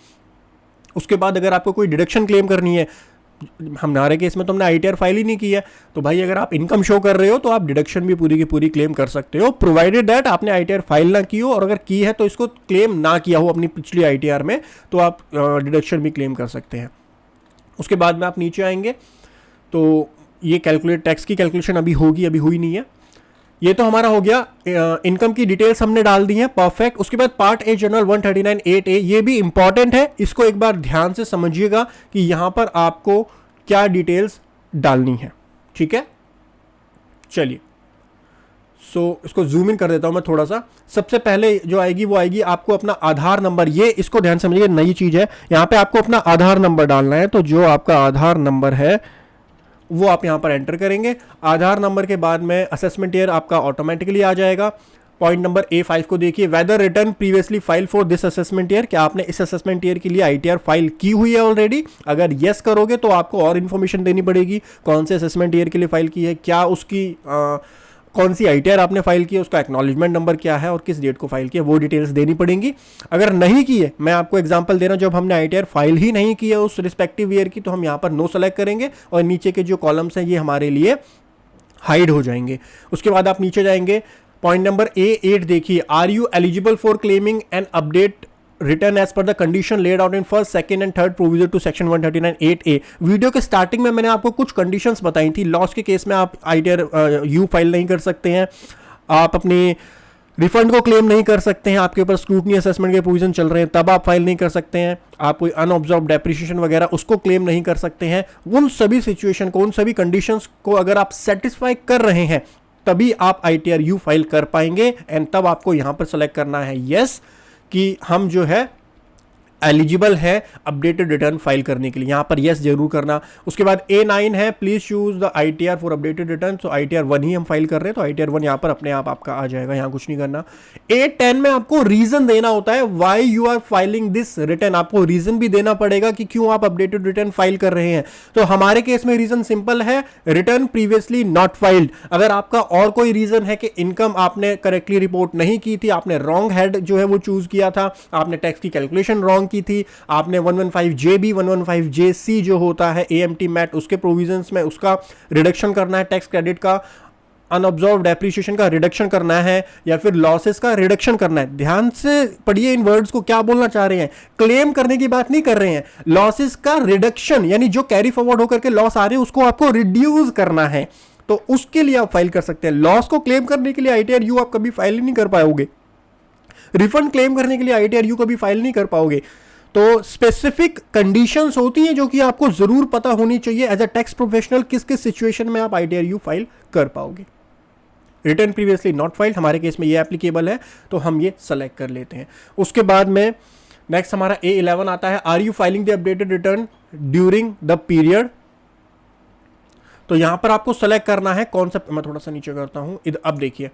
उसके बाद अगर आपको कोई डिडक्शन क्लेम करनी है, हमारे केस में तो हमने ITR फाइल ही नहीं की है, तो भाई अगर आप इनकम शो कर रहे हो तो आप डिडक्शन भी पूरी की पूरी क्लेम कर सकते हो, प्रोवाइडेड दैट आपने ITR फाइल ना की हो, और अगर की है तो इसको क्लेम ना किया हो अपनी पिछली ITR में, तो आप डिडक्शन भी क्लेम कर सकते हैं। उसके बाद में आप नीचे आएंगे तो ये कैलकुलेट टैक्स की कैलकुलेशन अभी होगी, अभी हुई नहीं है। ये तो हमारा हो गया, इनकम की डिटेल्स हमने डाल दी है, परफेक्ट। उसके बाद पार्ट ए जनरल 139(8)A, ये भी इंपॉर्टेंट है, इसको एक बार ध्यान से समझिएगा कि यहां पर आपको क्या डिटेल्स डालनी है, ठीक है। चलिए इसको जूम इन कर देता हूं मैं थोड़ा सा। सबसे पहले जो आएगी वो आएगी आपको अपना आधार नंबर, ये इसको ध्यान से समझिए, नई चीज है, यहां पे आपको अपना आधार नंबर डालना है। तो जो आपका आधार नंबर है वो आप यहां पर एंटर करेंगे। आधार नंबर के बाद में असेसमेंट ईयर आपका ऑटोमेटिकली आ जाएगा। पॉइंट नंबर A5 को देखिए, whether return previously file for this assessment year, क्या आपने इस असेसमेंट ईयर के लिए ITR फाइल की हुई है ऑलरेडी? अगर यस करोगे तो आपको और इन्फॉर्मेशन देनी पड़ेगी, कौन से असेसमेंट ईयर के लिए फाइल की है, क्या उसकी कौन सी ITR आपने फाइल की है, उसका एक्नॉलेजमेंट नंबर क्या है और किस डेट को फाइल किया, वो डिटेल्स देनी पड़ेंगी। अगर नहीं की है, मैं आपको एग्जांपल दे रहा हूं, जब हमने ITR फाइल ही नहीं की है उस रिस्पेक्टिव ईयर की, तो हम यहां पर नो सेलेक्ट करेंगे और नीचे के जो कॉलम्स हैं ये हमारे लिए हाइड हो जाएंगे। उसके बाद आप नीचे जाएंगे, पॉइंट नंबर A8 देखिए, are you eligible for claiming and update return as per the condition laid out in first, second and third provision to section 139(8)A। Video के स्टार्टिंग में मैंने आपको कुछ कंडीशंस बताई थी। लॉस के केस में आप ITR यू फाइल नहीं कर सकते हैं, आप अपने रिफंड को क्लेम नहीं कर सकते हैं, आपके ऊपर स्क्रूटनी असेसमेंट के प्रोविजन चल रहे हैं तब आप फाइल नहीं कर सकते हैं, आप कोई अनऑब्जर्व डेप्रिसिएशन वगैरह उसको क्लेम नहीं कर सकते हैं। उन सभी सिचुएशन को, उन सभी कंडीशंस को अगर आप सेटिस्फाई कर रहे हैं तभी आप ITR यू फाइल कर पाएंगे, एंड तब आपको यहां पर सेलेक्ट करना है यस कि हम जो है एलिजिबल है अपडेटेड रिटर्न फाइल करने के लिए, यहां पर यस जरूर करना। उसके बाद A9 है, please choose the ITR for updated return, तो ITR 1 ही हम फाइल कर रहे हैं, तो ITR 1 यहां पर अपने आप आपका आ जाएगा, यहां कुछ नहीं करना। A10 में आपको रीजन देना होता है, why you are filing this return, आपको रीजन भी देना पड़ेगा कि क्यों आप अपडेटेड रिटर्न फाइल कर रहे हैं। तो हमारे केस में रीजन सिंपल है, रिटर्न प्रीवियसली नॉट फाइल्ड। अगर आपका और कोई रीजन है कि इनकम आपने करेक्टली रिपोर्ट नहीं की थी, आपने रॉन्ग हेड जो है वो चूज किया था, आपने टैक्स की कैलकुलेशन रॉन्ग की थी, आपने 115JB 115JC जो होता है AMT मैट उसके प्रोविजंस में उसका रिडक्शन करना है टैक्स क्रेडिट का, अनऑब्जर्व डेप्रिसिएशन का रिडक्शन करना है या फिर लॉसेस का रिडक्शन करना है। ध्यान से पढ़िए इन वर्ड्स को, क्या बोलना चाह रहे हैं। क्लेम करने की बात नहीं कर रहे हैं, लॉसेस का रिडक्शन, यानी जो कैरी फॉरवर्ड होकर के लॉस आ रहे हैं उसको आपको रिड्यूस करना है, तो उसके लिए आप फाइल कर सकते हैं। लॉस को क्लेम करने के लिए आईटीआर यू आप कभी फाइल ही नहीं कर पाओगे, रिफंड क्लेम करने के लिए आईटीआर यू कभी फाइल नहीं कर पाओगे। तो स्पेसिफिक कंडीशंस होती हैं जो कि आपको जरूर पता होनी चाहिए एज अ टैक्स प्रोफेशनल, किस किस सिचुएशन में आप आईटीआर यू फाइल कर पाओगे। रिटर्न प्रीवियसली नॉट फाइल्ड, हमारे केस में ये एप्लीकेबल है तो हम ये सेलेक्ट कर लेते हैं। उसके बाद में नेक्स्ट हमारा A11 आता है, are you filing the updated return during the period. तो यहां पर आपको सेलेक्ट करना है कौन सा, मैं थोड़ा सा नीचे करता हूं, अब देखिए,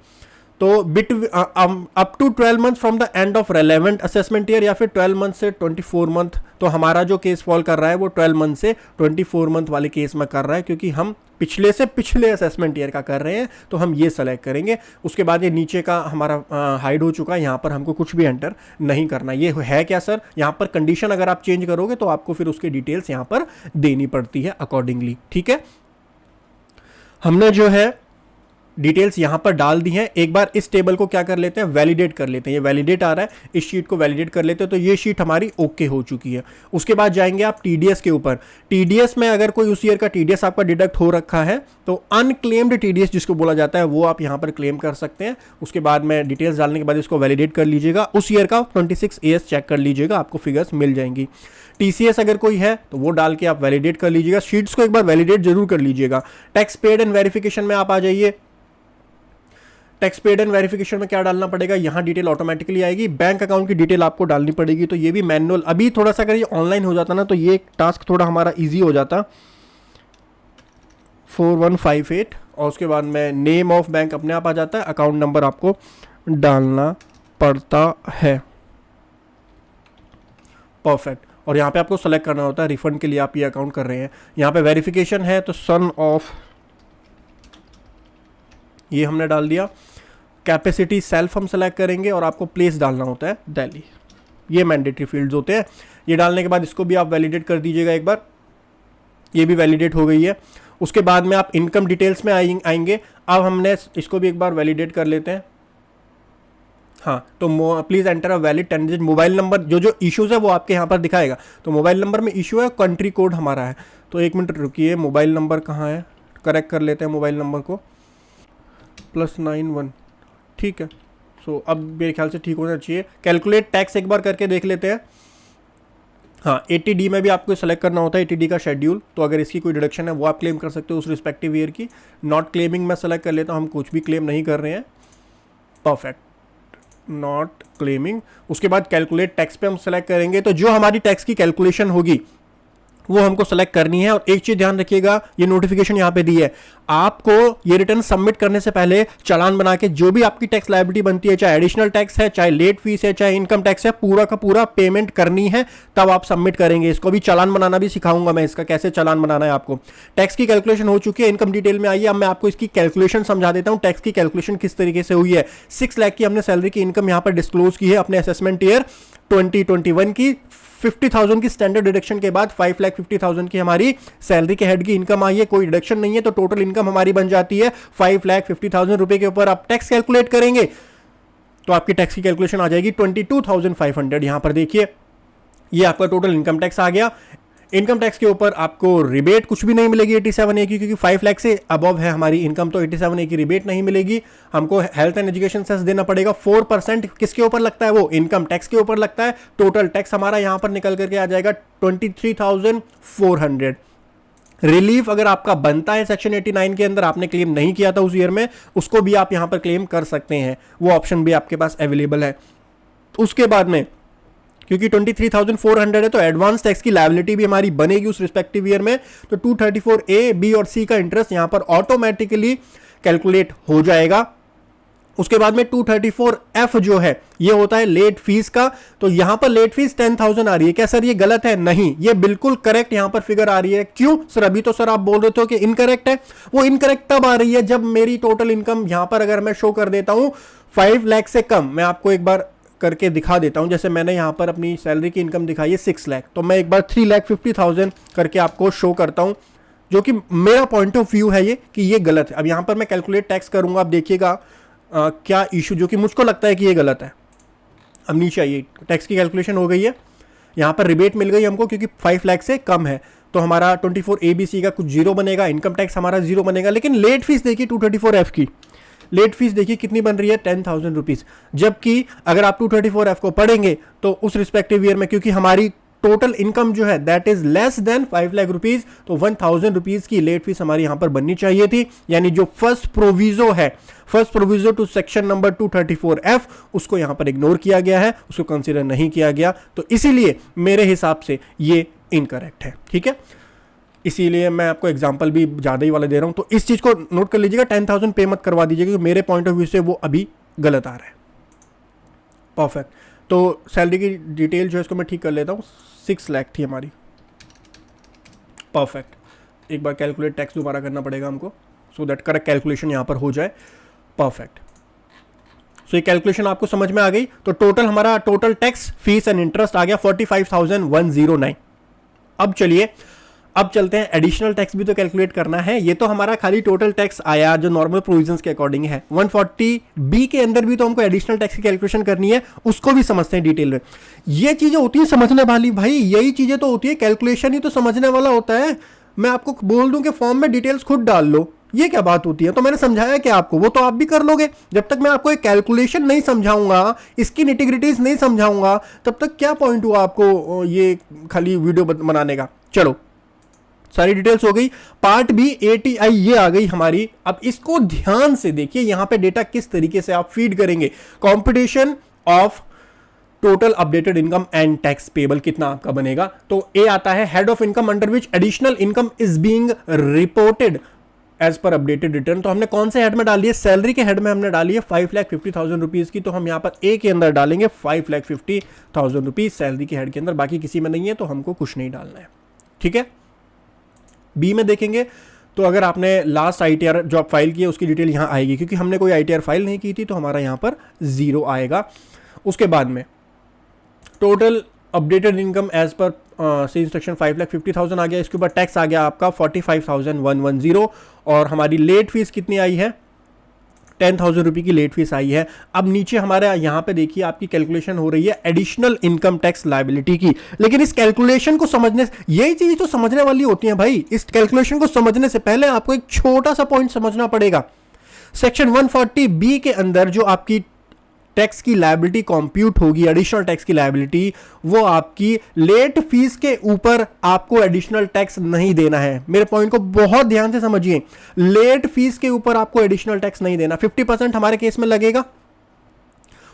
तो up to 12 month from the end of relevant assessment year, या फिर 12 मंथ से 24 मंथ। तो हमारा जो केस फॉल कर रहा है वो 12 मंथ से 24 मंथ वाले केस में कर रहा है, क्योंकि हम पिछले से पिछले असेसमेंट ईयर का कर रहे हैं, तो हम ये सेलेक्ट करेंगे। उसके बाद ये नीचे का हमारा हाइड हो चुका है, यहाँ पर हमको कुछ भी एंटर नहीं करना। ये है क्या सर, यहाँ पर कंडीशन अगर आप चेंज करोगे तो आपको फिर उसके डिटेल्स यहाँ पर देनी पड़ती है अकॉर्डिंगली, ठीक है। हमने जो है डिटेल्स यहां पर डाल दी हैं। एक बार इस टेबल को क्या कर लेते हैं, वैलिडेट कर लेते हैं। ये वैलिडेट आ रहा है, इस शीट को वैलिडेट कर लेते हैं, तो ये शीट हमारी ओके हो चुकी है। उसके बाद जाएंगे आप टीडीएस के ऊपर। टीडीएस में अगर कोई उस ईयर का टीडीएस आपका डिडक्ट हो रखा है तो अनक्लेम्ड टीडीएस जिसको बोला जाता है वो आप यहां पर क्लेम कर सकते हैं। उसके बाद में डिटेल्स डालने के बाद इसको वैलिडेट कर लीजिएगा। उस ईयर का 26 AS चेक कर लीजिएगा, आपको फिगर्स मिल जाएंगी। टीसीएस अगर कोई है तो वो डाल के आप वैलिडेट कर लीजिएगा। शीट्स को एक बार वैलिडेट जरूर कर लीजिएगा। टैक्स पेड एंड वेरिफिकेशन में आप आ जाइए। टैक्स पेड एंड वेरिफिकेशन में क्या डालना पड़ेगा, यहां डिटेल ऑटोमेटिकली आएगी। बैंक अकाउंट की डिटेल आपको डालनी पड़ेगी, तो ये भी मैनुअल। अभी थोड़ा सा अगर ये ऑनलाइन हो जाता ना तो ये टास्क थोड़ा हमारा इजी हो जाता। 4158 और उसके बाद में नेम ऑफ बैंक अपने आप आ जाता है, अकाउंट नंबर आपको डालना पड़ता है। परफेक्ट। और यहाँ पे आपको सेलेक्ट करना होता है रिफंड के लिए आप ये अकाउंट कर रहे हैं। यहाँ पे वेरिफिकेशन है तो सन ऑफ, ये हमने डाल दिया। कैपेसिटी सेल्फ हम सेलेक्ट करेंगे और आपको प्लेस डालना होता है दिल्ली। ये मैंडेटरी फील्ड्स होते हैं। ये डालने के बाद इसको भी आप वैलिडेट कर दीजिएगा एक बार। ये भी वैलिडेट हो गई है। उसके बाद में आप इनकम डिटेल्स में आएंगे। अब हमने इसको भी एक बार वैलिडेट कर लेते हैं। हाँ, तो please enter a valid 10 digit mobile number. जो इश्यूज है वो आपके यहाँ पर दिखाएगा। तो मोबाइल नंबर में इशू है, कंट्री कोड हमारा है। तो एक मिनट रुकिए, मोबाइल नंबर कहाँ है, करेक्ट कर लेते हैं मोबाइल नंबर को। +91, ठीक है। सो अब मेरे ख्याल से ठीक होना चाहिए। कैलकुलेट टैक्स एक बार करके देख लेते हैं। हाँ, 80D में भी आपको सेलेक्ट करना होता है, 80D का शेड्यूल। तो अगर इसकी कोई डिडक्शन है वो आप क्लेम कर सकते हो उस रिस्पेक्टिव ईयर की। नॉट क्लेमिंग में सेलेक्ट कर लेता हूँ, हम कुछ भी क्लेम नहीं कर रहे हैं। Perfect, not claiming. उसके बाद कैलकुलेट टैक्स पे हम सेलेक्ट करेंगे। तो जो हमारी टैक्स की कैलकुलेशन होगी वो हमको सेलेक्ट करनी है। और एक चीज ध्यान रखिएगा, ये नोटिफिकेशन यहाँ पे दी है, आपको ये रिटर्न सबमिट करने से पहले चालान बना के जो भी आपकी टैक्स लायबिलिटी बनती है, चाहे एडिशनल टैक्स है, चाहे लेट फीस है, चाहे इनकम टैक्स है, पूरा का पूरा पेमेंट करनी है, तब आप सबमिट करेंगे। इसको भी चालान बनाना भी सिखाऊंगा मैं, इसका कैसे चालान बनाना है आपको। टैक्स की कैलकुलेशन हो चुकी है, इनकम डिटेल में आइए। अब मैं आपको इसकी कैलकुलेशन समझा देता हूँ। टैक्स की कैलकुलेशन किस तरीके से हुई है। 6 लाख की हमने सैलरी की इनकम यहाँ पर डिस्क्लोज की है अपने असेसमेंट ईयर 2021 की। 50,000 की स्टैंडर्ड डिडक्शन के बाद 5,50,000 की हमारी सैलरी के हेड की इनकम आई है। कोई डिडक्शन नहीं है तो टोटल इनकम हमारी बन जाती है 5,50,000 रुपए के ऊपर। आप टैक्स कैलकुलेट करेंगे तो आपकी टैक्स की कैलकुलेशन आ जाएगी 22,500। यहां पर देखिए ये आपका टोटल इनकम टैक्स आ गया। इनकम टैक्स के ऊपर आपको रिबेट कुछ भी नहीं मिलेगी 87A की, क्योंकि 5 लाख से अबव है हमारी इनकम, तो 87A की रिबेट नहीं मिलेगी। हमको हेल्थ एंड एजुकेशन सेस देना पड़ेगा। 4% किसके ऊपर लगता है, वो इनकम टैक्स के ऊपर लगता है। टोटल टैक्स हमारा यहां पर निकल करके आ जाएगा 23,400। रिलीफ अगर आपका बनता है सेक्शन 89 के अंदर, आपने क्लेम नहीं किया था उस ईयर में, उसको भी आप यहां पर क्लेम कर सकते हैं। वो ऑप्शन भी आपके पास अवेलेबल है। उसके बाद में क्योंकि 23,400 है तो एडवांस टैक्स की लायबिलिटी भी हमारी बनेगी उस रिस्पेक्टिव ईयर में। तो 234A, B और C का इंटरेस्ट यहां पर ऑटोमेटिकली कैलकुलेट हो जाएगा। उसके बाद में 234F जो है ये होता है लेट फीस का। तो यहां पर लेट फीस 10,000 आ रही है। क्या सर ये गलत है? नहीं, ये बिल्कुल करेक्ट यहां पर फिगर आ रही है। क्यों सर? अभी तो सर आप बोल रहे थे कि इनकरेक्ट है। वो इनकरेक्ट तब आ रही है जब मेरी टोटल इनकम यहां पर अगर मैं शो कर देता हूं 5 लाख से कम। मैं आपको एक बार करके दिखा देता हूं। जैसे मैंने यहां पर अपनी सैलरी की इनकम दिखाई है 6 लाख, तो मैं एक बार 3,50,000 करके आपको शो करता हूं। जो कि मेरा पॉइंट ऑफ व्यू है ये कि ये गलत है। अब यहाँ पर मैं कैलकुलेट टैक्स करूँगा, आप देखिएगा क्या इशू, जो कि मुझको लगता है कि ये गलत है। अब नीचे आइए, टैक्स की कैलकुलेशन हो गई है, यहाँ पर रिबेट मिल गई हमको क्योंकि 5 लाख से कम है, तो हमारा 24 ABC का कुछ जीरो बनेगा, इनकम टैक्स हमारा जीरो बनेगा। लेकिन लेट फीस देखिए 234F की लेट फीस देखिए कितनी बन रही है, 10,000 रुपीज़। जबकि अगर आप 234F को पढ़ेंगे तो उस रिस्पेक्टिव ईयर में, क्योंकि हमारी टोटल इनकम जो है that is less than 5 lakh rupees, तो 1,000 रुपीज की लेट फीस हमारी यहां पर बननी चाहिए थी। यानी जो फर्स्ट प्रोविजो है, first proviso to section number 234F, उसको यहां पर इग्नोर किया गया है, उसको कंसीडर नहीं किया गया, तो इसीलिए मेरे हिसाब से ये इनकरेक्ट है। ठीक है, इसीलिए मैं आपको एग्जांपल भी ज़्यादा ही वाला दे रहा हूं, तो इस चीज़ को नोट कर लीजिएगा, 10,000 पे मत करवा दीजिएगा, क्योंकि मेरे पॉइंट ऑफ व्यू से वो अभी गलत आ रहा है। परफेक्ट, तो सैलरी की डिटेल जो है इसको मैं ठीक कर लेता हूँ, 6 लाख थी हमारी। परफेक्ट, एक बार कैलकुलेट टैक्स दोबारा करना पड़ेगा हमको, सो दैट करेक्ट कैलकुलेशन यहाँ पर हो जाए। परफेक्ट, सो ये कैलकुलेशन आपको समझ में आ गई। तो टोटल हमारा total tax, fees and interest आ गया 45,109। अब चलिए, अब चलते हैं, एडिशनल टैक्स भी तो कैलकुलेट करना है। ये तो हमारा खाली टोटल टैक्स आया जो नॉर्मल प्रोविजंस के अकॉर्डिंग है। 140B के अंदर भी तो हमको एडिशनल टैक्स की कैलकुलेशन करनी है, उसको भी समझते हैं डिटेल में। ये चीजें होती है समझने वाली, भाई यही चीजें तो होती है, कैलकुलेशन ही तो समझने वाला होता है। मैं आपको बोल दूं कि फॉर्म में डिटेल्स खुद डाल लो, ये क्या बात होती है? तो मैंने समझाया कि आपको, वो तो आप भी कर लोगे। जब तक मैं आपको एक कैलकुलेशन नहीं समझाऊंगा, इसकी निटिग्रिटीज नहीं समझाऊंगा, तब तक क्या पॉइंट हुआ आपको ये खाली वीडियो बनाने का। चलो, सारी डिटेल्स हो गई। पार्ट बी ATI ये आ गई हमारी। अब इसको ध्यान से देखिए, यहां पे डेटा किस तरीके से आप फीड करेंगे। Computation of total updated income and tax payable कितना आपका बनेगा। तो ए आता है head of income under which additional income is being reported as per updated return. तो हमने कौन से हेड में डाली है? सैलरी के हेड में हमने डाली है 5,50,000 रुपीज की, तो हम यहां पर ए के अंदर डालेंगे 5,50,000 रुपीज सैलरी के हेड के अंदर, बाकी किसी में नहीं है तो हमको कुछ नहीं डालना है। ठीक है, बी में देखेंगे तो अगर आपने लास्ट ITR जो आप फाइल की है उसकी डिटेल यहाँ आएगी, क्योंकि हमने कोई ITR फाइल नहीं की थी तो हमारा यहाँ पर 0 आएगा। उसके बाद में total updated income as per से इंस्ट्रक्शन 5,50,000 आ गया। इसके ऊपर टैक्स आ गया आपका 45,110, और हमारी लेट फीस कितनी आई है? 10,000 रुपये की लेट फीस आई है। अब नीचे हमारे यहाँ पे देखिए आपकी कैलकुलेशन हो रही है एडिशनल इनकम टैक्स लायबिलिटी की। लेकिन इस कैलकुलेशन को समझने से, यही चीज तो समझने वाली होती है भाई, इस कैलकुलेशन को समझने से पहले आपको एक छोटा सा पॉइंट समझना पड़ेगा। सेक्शन 140B के अंदर जो आपकी टैक्स की लायबिलिटी कंप्यूट होगी, एडिशनल टैक्स की लायबिलिटी, वो आपकी लेट फीस के ऊपर आपको एडिशनल टैक्स नहीं देना है। मेरे पॉइंट को बहुत ध्यान से समझिए, लेट फीस के ऊपर आपको एडिशनल टैक्स नहीं देना। 50% हमारे केस में लगेगा,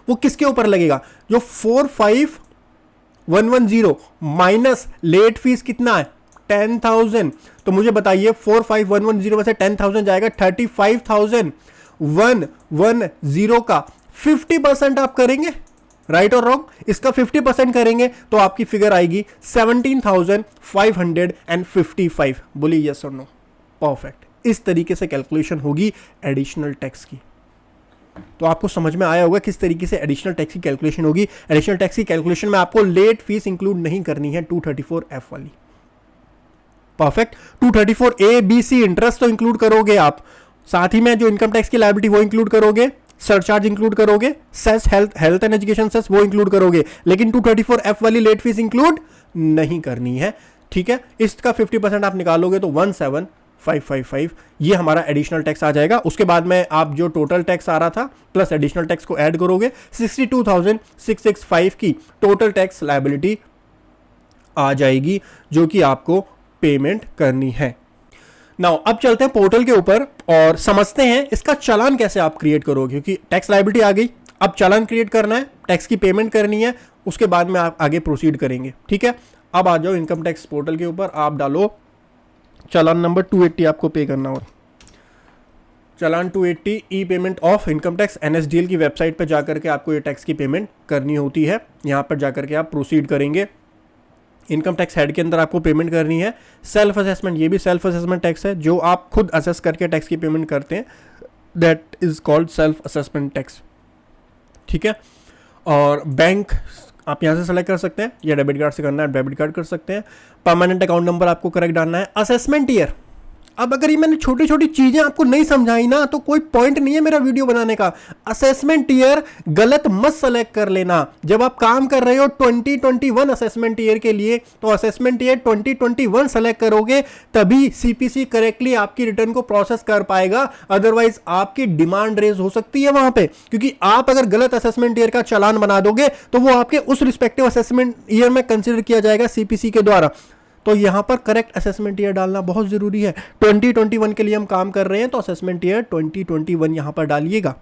वो किसके ऊपर लगेगा? जो 45,110 माइनस लेट फीस कितना है? 10,000। तो मुझे बताइए 45,110 में से 10,000 जाएगा, 35,110 का 50% आप करेंगे, राइट और रॉन्ग? इसका 50% करेंगे तो आपकी फिगर आएगी 17,555। बोलिए यस और नो। परफेक्ट, इस तरीके से कैलकुलेशन होगी एडिशनल टैक्स की। तो आपको समझ में आया होगा किस तरीके से एडिशनल टैक्स की कैलकुलेशन होगी। एडिशनल टैक्स की कैलकुलेशन में आपको लेट फीस इंक्लूड नहीं करनी है 234F वाली। परफेक्ट, 234A-B-C इंटरेस्ट तो इंक्लूड करोगे आप, साथ ही में जो इनकम टैक्स की लायबिलिटी वो इंक्लूड करोगे, सरचार्ज इंक्लूड करोगे, cess health and education cess वो इंक्लूड करोगे, लेकिन 234F वाली लेट फीस इंक्लूड नहीं करनी है। ठीक है, इसका 50% आप निकालोगे तो 17,555 ये हमारा एडिशनल टैक्स आ जाएगा। उसके बाद में आप जो टोटल टैक्स आ रहा था प्लस एडिशनल टैक्स को ऐड करोगे, 62,665 की टोटल टैक्स लायबिलिटी आ जाएगी, जो कि आपको पेमेंट करनी है। नाउ अब चलते हैं पोर्टल के ऊपर और समझते हैं इसका चालान कैसे आप क्रिएट करोगे, क्योंकि टैक्स लायबिलिटी आ गई, अब चालान क्रिएट करना है, टैक्स की पेमेंट करनी है, उसके बाद में आप आगे प्रोसीड करेंगे। ठीक है, अब आ जाओ इनकम टैक्स पोर्टल के ऊपर, आप डालो चालान नंबर 280 आपको पे करना हो। Challan 280 e payment of income tax NSDL की वेबसाइट पर जाकर के आपको ये टैक्स की पेमेंट करनी होती है। यहाँ पर जाकर के आप प्रोसीड करेंगे। इनकम टैक्स हेड के अंदर आपको पेमेंट करनी है। सेल्फ असेसमेंट, ये भी सेल्फ असेसमेंट टैक्स है, जो आप खुद असेस करके टैक्स की पेमेंट करते हैं, that is called self assessment tax. ठीक है, और बैंक आप यहाँ से सेलेक्ट कर सकते हैं, या डेबिट कार्ड से करना है डेबिट कार्ड कर सकते हैं। परमानेंट अकाउंट नंबर आपको करेक्ट डालना है। असेसमेंट ईयर, अब अगर ये मैंने छोटी छोटी चीजें आपको नहीं समझाई ना तो कोई पॉइंट नहीं है मेरा वीडियो बनाने का। असेसमेंट ईयर गलत मत सेलेक्ट कर लेना। जब आप काम कर रहे हो 2021 असेसमेंट ईयर के लिए, तो असेसमेंट ईयर 2021 सेलेक्ट करोगे तभी सीपीसी करेक्टली आपकी रिटर्न को प्रोसेस कर पाएगा। अदरवाइज आपकी डिमांड रेज हो सकती है वहां पे, क्योंकि आप अगर गलत असेसमेंट ईयर का चालान बना दोगे तो वो आपके उस रिस्पेक्टिव असेसमेंट ईयर में कंसिडर किया जाएगा सीपीसी के द्वारा। तो यहां पर करेक्ट असेसमेंट ईयर डालना बहुत जरूरी है। 2021 के लिए हम काम कर रहे हैं तो असेसमेंट ईयर 2021 यहां पर डालिएगा।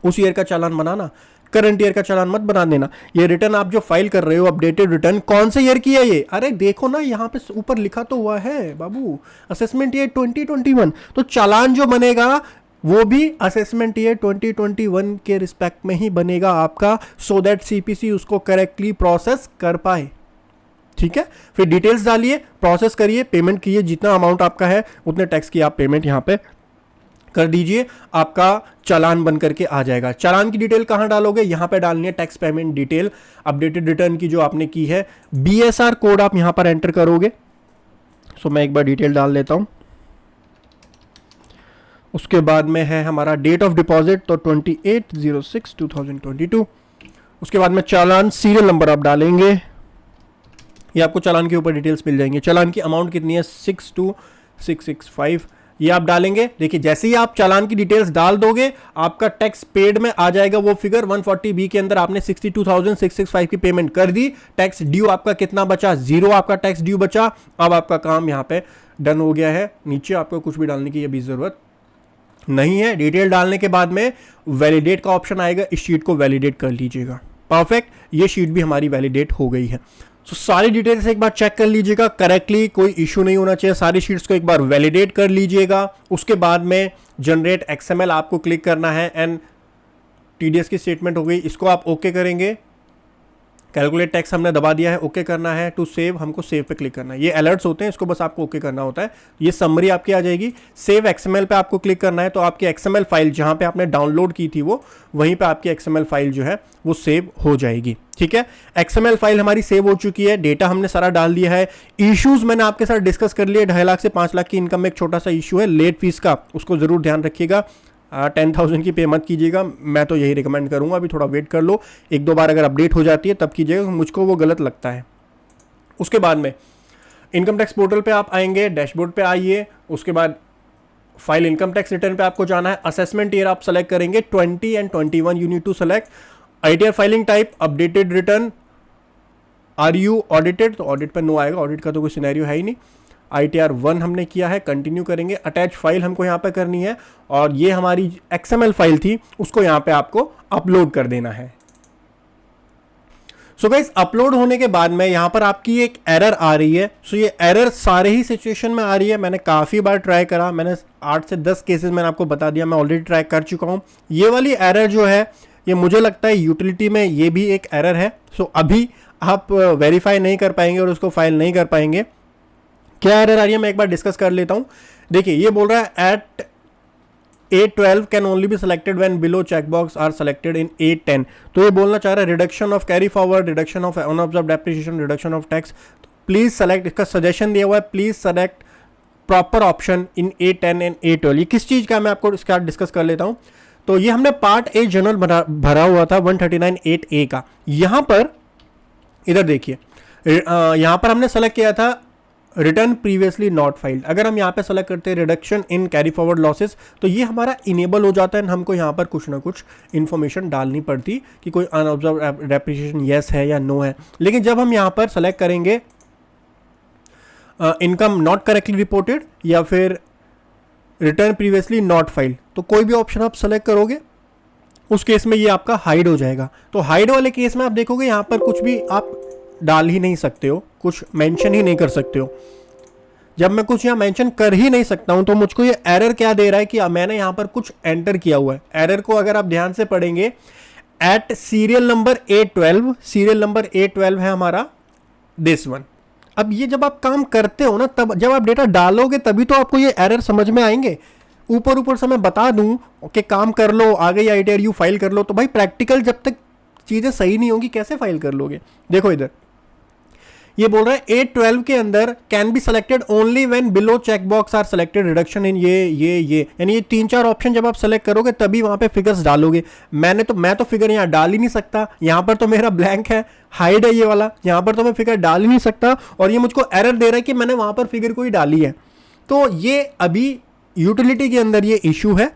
उस ईयर का चालान बनाना, करंट ईयर का चालान मत बना देना। ये रिटर्न आप जो फाइल कर रहे हो अपडेटेड रिटर्न, कौन से ईयर की है ये? अरे देखो ना यहां पे ऊपर लिखा तो हुआ है बाबू, असेसमेंट ईयर 2021। तो चालान जो बनेगा वो भी असेसमेंट ईयर 2021 के रिस्पेक्ट में ही बनेगा आपका, सो दैट सीपीसी उसको करेक्टली प्रोसेस कर पाए। ठीक है, फिर डिटेल्स डालिए, प्रोसेस करिए, पेमेंट कीजिए, जितना अमाउंट आपका है उतने टैक्स की आप पेमेंट यहां पे कर दीजिए, आपका चालान बन करके आ जाएगा। चालान की डिटेल कहां डालोगे? यहां पे डालनी है tax payment detail, updated return की जो आपने की है, बीएसआर कोड आप यहां पर एंटर करोगे। सो मैं एक बार डिटेल डाल लेता हूं। उसके बाद में है हमारा डेट ऑफ डिपॉजिट, तो 28/06/2022। उसके बाद में चालान सीरियल नंबर आप डालेंगे, ये आपको चालान के ऊपर डिटेल्स मिल जाएंगे। चालान की अमाउंट कितनी है? 62,665, ये आप डालेंगे। देखिए जैसे ही आप चालान की डिटेल्स डाल दोगे आपका टैक्स पेड में आ जाएगा वो फिगर। 140B के अंदर आपने 62,665 की पेमेंट कर दी। टैक्स ड्यू आपका कितना बचा? 0 आपका टैक्स ड्यू बचा। अब आपका काम यहाँ पे डन हो गया है। नीचे आपको कुछ भी डालने की अभी जरूरत नहीं है। डिटेल डालने के बाद में वैलिडेट का ऑप्शन आएगा, इस शीट को वैलिडेट कर लीजिएगा। परफेक्ट, ये शीट भी हमारी वैलिडेट हो गई है। तो सारी डिटेल्स एक बार चेक कर लीजिएगा करेक्टली, कोई इशू नहीं होना चाहिए। सारी शीट्स को एक बार वैलिडेट कर लीजिएगा। उसके बाद में जनरेट एक्सएमएल आपको क्लिक करना है एंड टीडीएस की स्टेटमेंट हो गई, इसको आप ओके करेंगे। कैलकुलेट टैक्स हमने दबा दिया है, ओके करना है। टू सेव, हमको सेव पे क्लिक करना है। ये अलर्ट्स होते हैं, इसको बस आपको ओके करना होता है। ये समरी आपकी आ जाएगी। सेव एक्सएमएल पे आपको क्लिक करना है, तो आपकी एक्सएमएल फाइल जहां पे आपने डाउनलोड की थी वो वहीं पे आपकी एक्सएमएल फाइल जो है वो सेव हो जाएगी। ठीक है, एक्सएमएल फाइल हमारी सेव हो चुकी है, डेटा हमने सारा डाल दिया है। इश्यूज मैंने आपके साथ डिस्कस कर लिए। 2.5 लाख से 5 लाख की इनकम में एक छोटा सा इशू है लेट फीस का, उसको जरूर ध्यान रखिएगा। 10,000 की पे मत कीजिएगा, मैं तो यही रिकमेंड करूंगा। अभी थोड़ा वेट कर लो, 1-2 बार अगर अपडेट हो जाती है तब कीजिएगा, मुझको वो गलत लगता है। उसके बाद में इनकम टैक्स पोर्टल पे आप आएंगे, डैशबोर्ड पे आइए। उसके बाद फाइल इनकम टैक्स रिटर्न पे आपको जाना है। असेसमेंट ईयर आप सेलेक्ट करेंगे, 20 and 21 you need to select. ITR filing type updated return, are you audited, तो ऑडिट पर नो आएगा, ऑडिट का तो कोई सिनेरियो है ही नहीं। ITR 1 हमने किया है, कंटिन्यू करेंगे। अटैच फाइल हमको यहाँ पे करनी है और ये हमारी XML फाइल थी उसको यहाँ पे आपको अपलोड कर देना है। सो गाइस, अपलोड होने के बाद में यहाँ पर आपकी एक एरर आ रही है। सो ये एरर सारे ही सिचुएशन में आ रही है। मैंने काफ़ी बार ट्राई करा, मैंने 8 से 10 केसेस मैंने आपको बता दिया, मैं ऑलरेडी ट्राई कर चुका हूँ। ये वाली एरर जो है ये मुझे लगता है यूटिलिटी में ये भी एक एरर है। सो अभी आप वेरीफाई नहीं कर पाएंगे और उसको फाइल नहीं कर पाएंगे। क्या एरर आ रही है मैं एक बार डिस्कस कर लेता हूं। देखिए ये बोल रहा है at A12 can only be selected when below checkbox are selected in A10। तो ये बोलना चाह रहा है reduction of carry forward, reduction of unobserved depreciation, reduction of tax. Please select, इसका सजेशन दिया हुआ है, please select proper option in A10 and A12। ये किस चीज का मैं आपको इसका डिस्कस कर लेता हूं। तो ये हमने पार्ट ए जनरल भरा हुआ था 139(8)A का। यहां पर इधर देखिए, यहां पर हमने सेलेक्ट किया था रिटर्न प्रीवियसली नॉट फाइल्ड। अगर हम यहाँ पे सेलेक्ट करते हैं reduction in carry forward losses, तो ये हमारा इनेबल हो जाता है। हमको यहाँ पर कुछ ना कुछ इन्फॉर्मेशन डालनी पड़ती कि कोई अनऑब्जर्व डेप्रिसिएशन येस है या नो है। लेकिन जब हम यहाँ पर सेलेक्ट करेंगे इनकम नॉट करेक्टली रिपोर्टेड या फिर रिटर्न प्रीवियसली नॉट फाइल्ड, तो कोई भी ऑप्शन आप सेलेक्ट करोगे उस केस में ये आपका हाइड हो जाएगा। तो हाइड वाले केस में आप देखोगे यहाँ पर कुछ भी आप डाल ही नहीं सकते हो, कुछ मेंशन ही नहीं कर सकते हो। जब मैं कुछ यहाँ मेंशन कर ही नहीं सकता हूं तो मुझको ये एरर क्या दे रहा है कि मैंने यहाँ पर कुछ एंटर किया हुआ है। एरर को अगर आप ध्यान से पढ़ेंगे, at serial number A12, serial number A12 है हमारा दिस वन। अब ये जब आप काम करते हो ना, तब जब आप डेटा डालोगे तभी तो आपको ये एरर समझ में आएंगे। ऊपर से मैं बता दूं कि काम कर लो, आ गई ITR यू फाइल कर लो, तो भाई प्रैक्टिकल जब तक चीज़ें सही नहीं होंगी कैसे फाइल कर लोगे। देखो इधर ये बोल रहा है 812 के अंदर can be selected only when below check box are selected reduction in ये यानी ये 3-4 ऑप्शन जब आप सेलेक्ट करोगे तभी वहां पे फिगर्स डालोगे। मैं तो फिगर यहाँ डाल ही नहीं सकता, यहाँ पर तो मेरा ब्लैंक है, हाइड है ये वाला, यहाँ पर तो मैं फिगर डाल ही नहीं सकता और ये मुझको एरर दे रहा है कि मैंने वहां पर फिगर कोई डाली है। तो ये अभी यूटिलिटी के अंदर ये इशू है।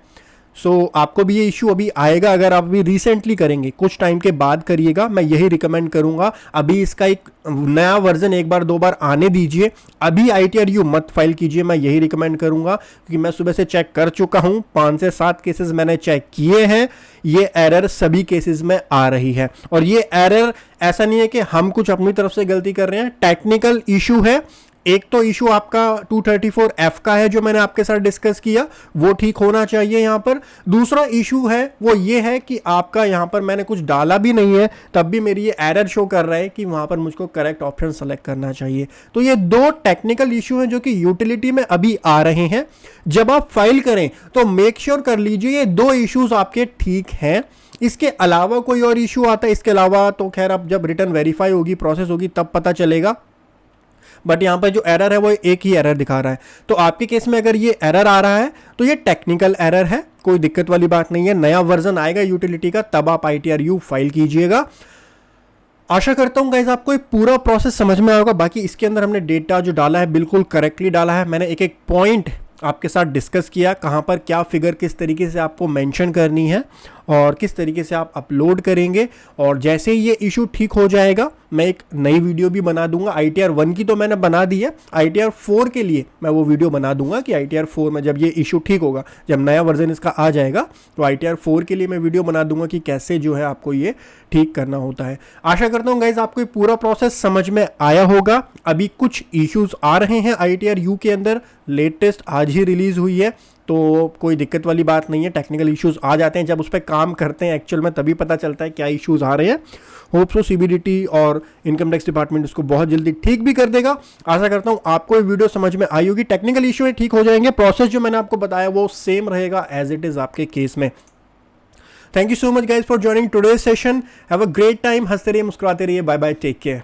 आपको भी ये इशू अभी आएगा अगर आप अभी रिसेंटली करेंगे, कुछ टाइम के बाद करिएगा, मैं यही रिकमेंड करूंगा। अभी इसका एक नया वर्जन 1-2 बार आने दीजिए, अभी ITRU मत फाइल कीजिए, मैं यही रिकमेंड करूंगा क्योंकि मैं सुबह से चेक कर चुका हूं, 5 से 7 केसेस मैंने चेक किए हैं, ये एरर सभी केसेस में आ रही है। और ये एरर ऐसा नहीं है कि हम कुछ अपनी तरफ से गलती कर रहे हैं, टेक्निकल इशू है। एक तो इशू आपका 234F का है जो मैंने आपके साथ डिस्कस किया, वो ठीक होना चाहिए यहाँ पर। दूसरा इशू है वो ये है कि आपका यहाँ पर मैंने कुछ डाला भी नहीं है तब भी मेरी ये एरर शो कर रहा है कि वहाँ पर मुझको करेक्ट ऑप्शन सेलेक्ट करना चाहिए। तो ये 2 टेक्निकल इशू हैं जो कि यूटिलिटी में अभी आ रहे हैं। जब आप फाइल करें तो मेक श्योर कर लीजिए ये 2 इशूज आपके ठीक हैं। इसके अलावा कोई और इशू आता है, इसके अलावा तो खैर अब जब रिटर्न वेरीफाई होगी, प्रोसेस होगी, तब पता चलेगा। बट यहाँ पर जो एरर है वो एक ही एरर दिखा रहा है। तो आपके केस में अगर ये एरर आ रहा है तो ये टेक्निकल एरर है, कोई दिक्कत वाली बात नहीं है। नया वर्जन आएगा यूटिलिटी का तब आप ITRU फाइल कीजिएगा। आशा करता हूँ गाइस आपको ये पूरा प्रोसेस समझ में आएगा। बाकी इसके अंदर हमने डेटा जो डाला है बिल्कुल करेक्टली डाला है। मैंने एक पॉइंट आपके साथ डिस्कस किया, कहाँ पर क्या फिगर किस तरीके से आपको मेंशन करनी है और किस तरीके से आप अपलोड करेंगे। और जैसे ही ये इशू ठीक हो जाएगा मैं एक नई वीडियो भी बना दूंगा। ITR 1 की तो मैंने बना दी है, ITR 4 के लिए मैं वो वीडियो बना दूंगा कि ITR 4 में जब ये इशू ठीक होगा, जब नया वर्जन इसका आ जाएगा तो ITR 4 के लिए मैं वीडियो बना दूंगा कि कैसे जो है आपको ये ठीक करना होता है। आशा करता हूँ गाइज आपको ये पूरा प्रोसेस समझ में आया होगा। अभी कुछ इश्यूज आ रहे हैं ITRU के अंदर, लेटेस्ट आज ही रिलीज हुई है तो कोई दिक्कत वाली बात नहीं है। टेक्निकल इश्यूज आ जाते हैं, जब उस पर काम करते हैं एक्चुअल में तभी पता चलता है क्या इश्यूज आ रहे हैं। होप सो CBDT और इनकम टैक्स डिपार्टमेंट इसको बहुत जल्दी ठीक भी कर देगा। आशा करता हूं आपको ये वीडियो समझ में आई होगी। टेक्निकल इशू है ठीक हो जाएंगे, प्रोसेस जो मैंने आपको बताया वो सेम रहेगा एज इट इज आपके केस में। Thank you so much guys for joining today's session. Have a great time, हंसते रहिए, मुस्कुराते रहिए, बाय बाय, टेक केयर।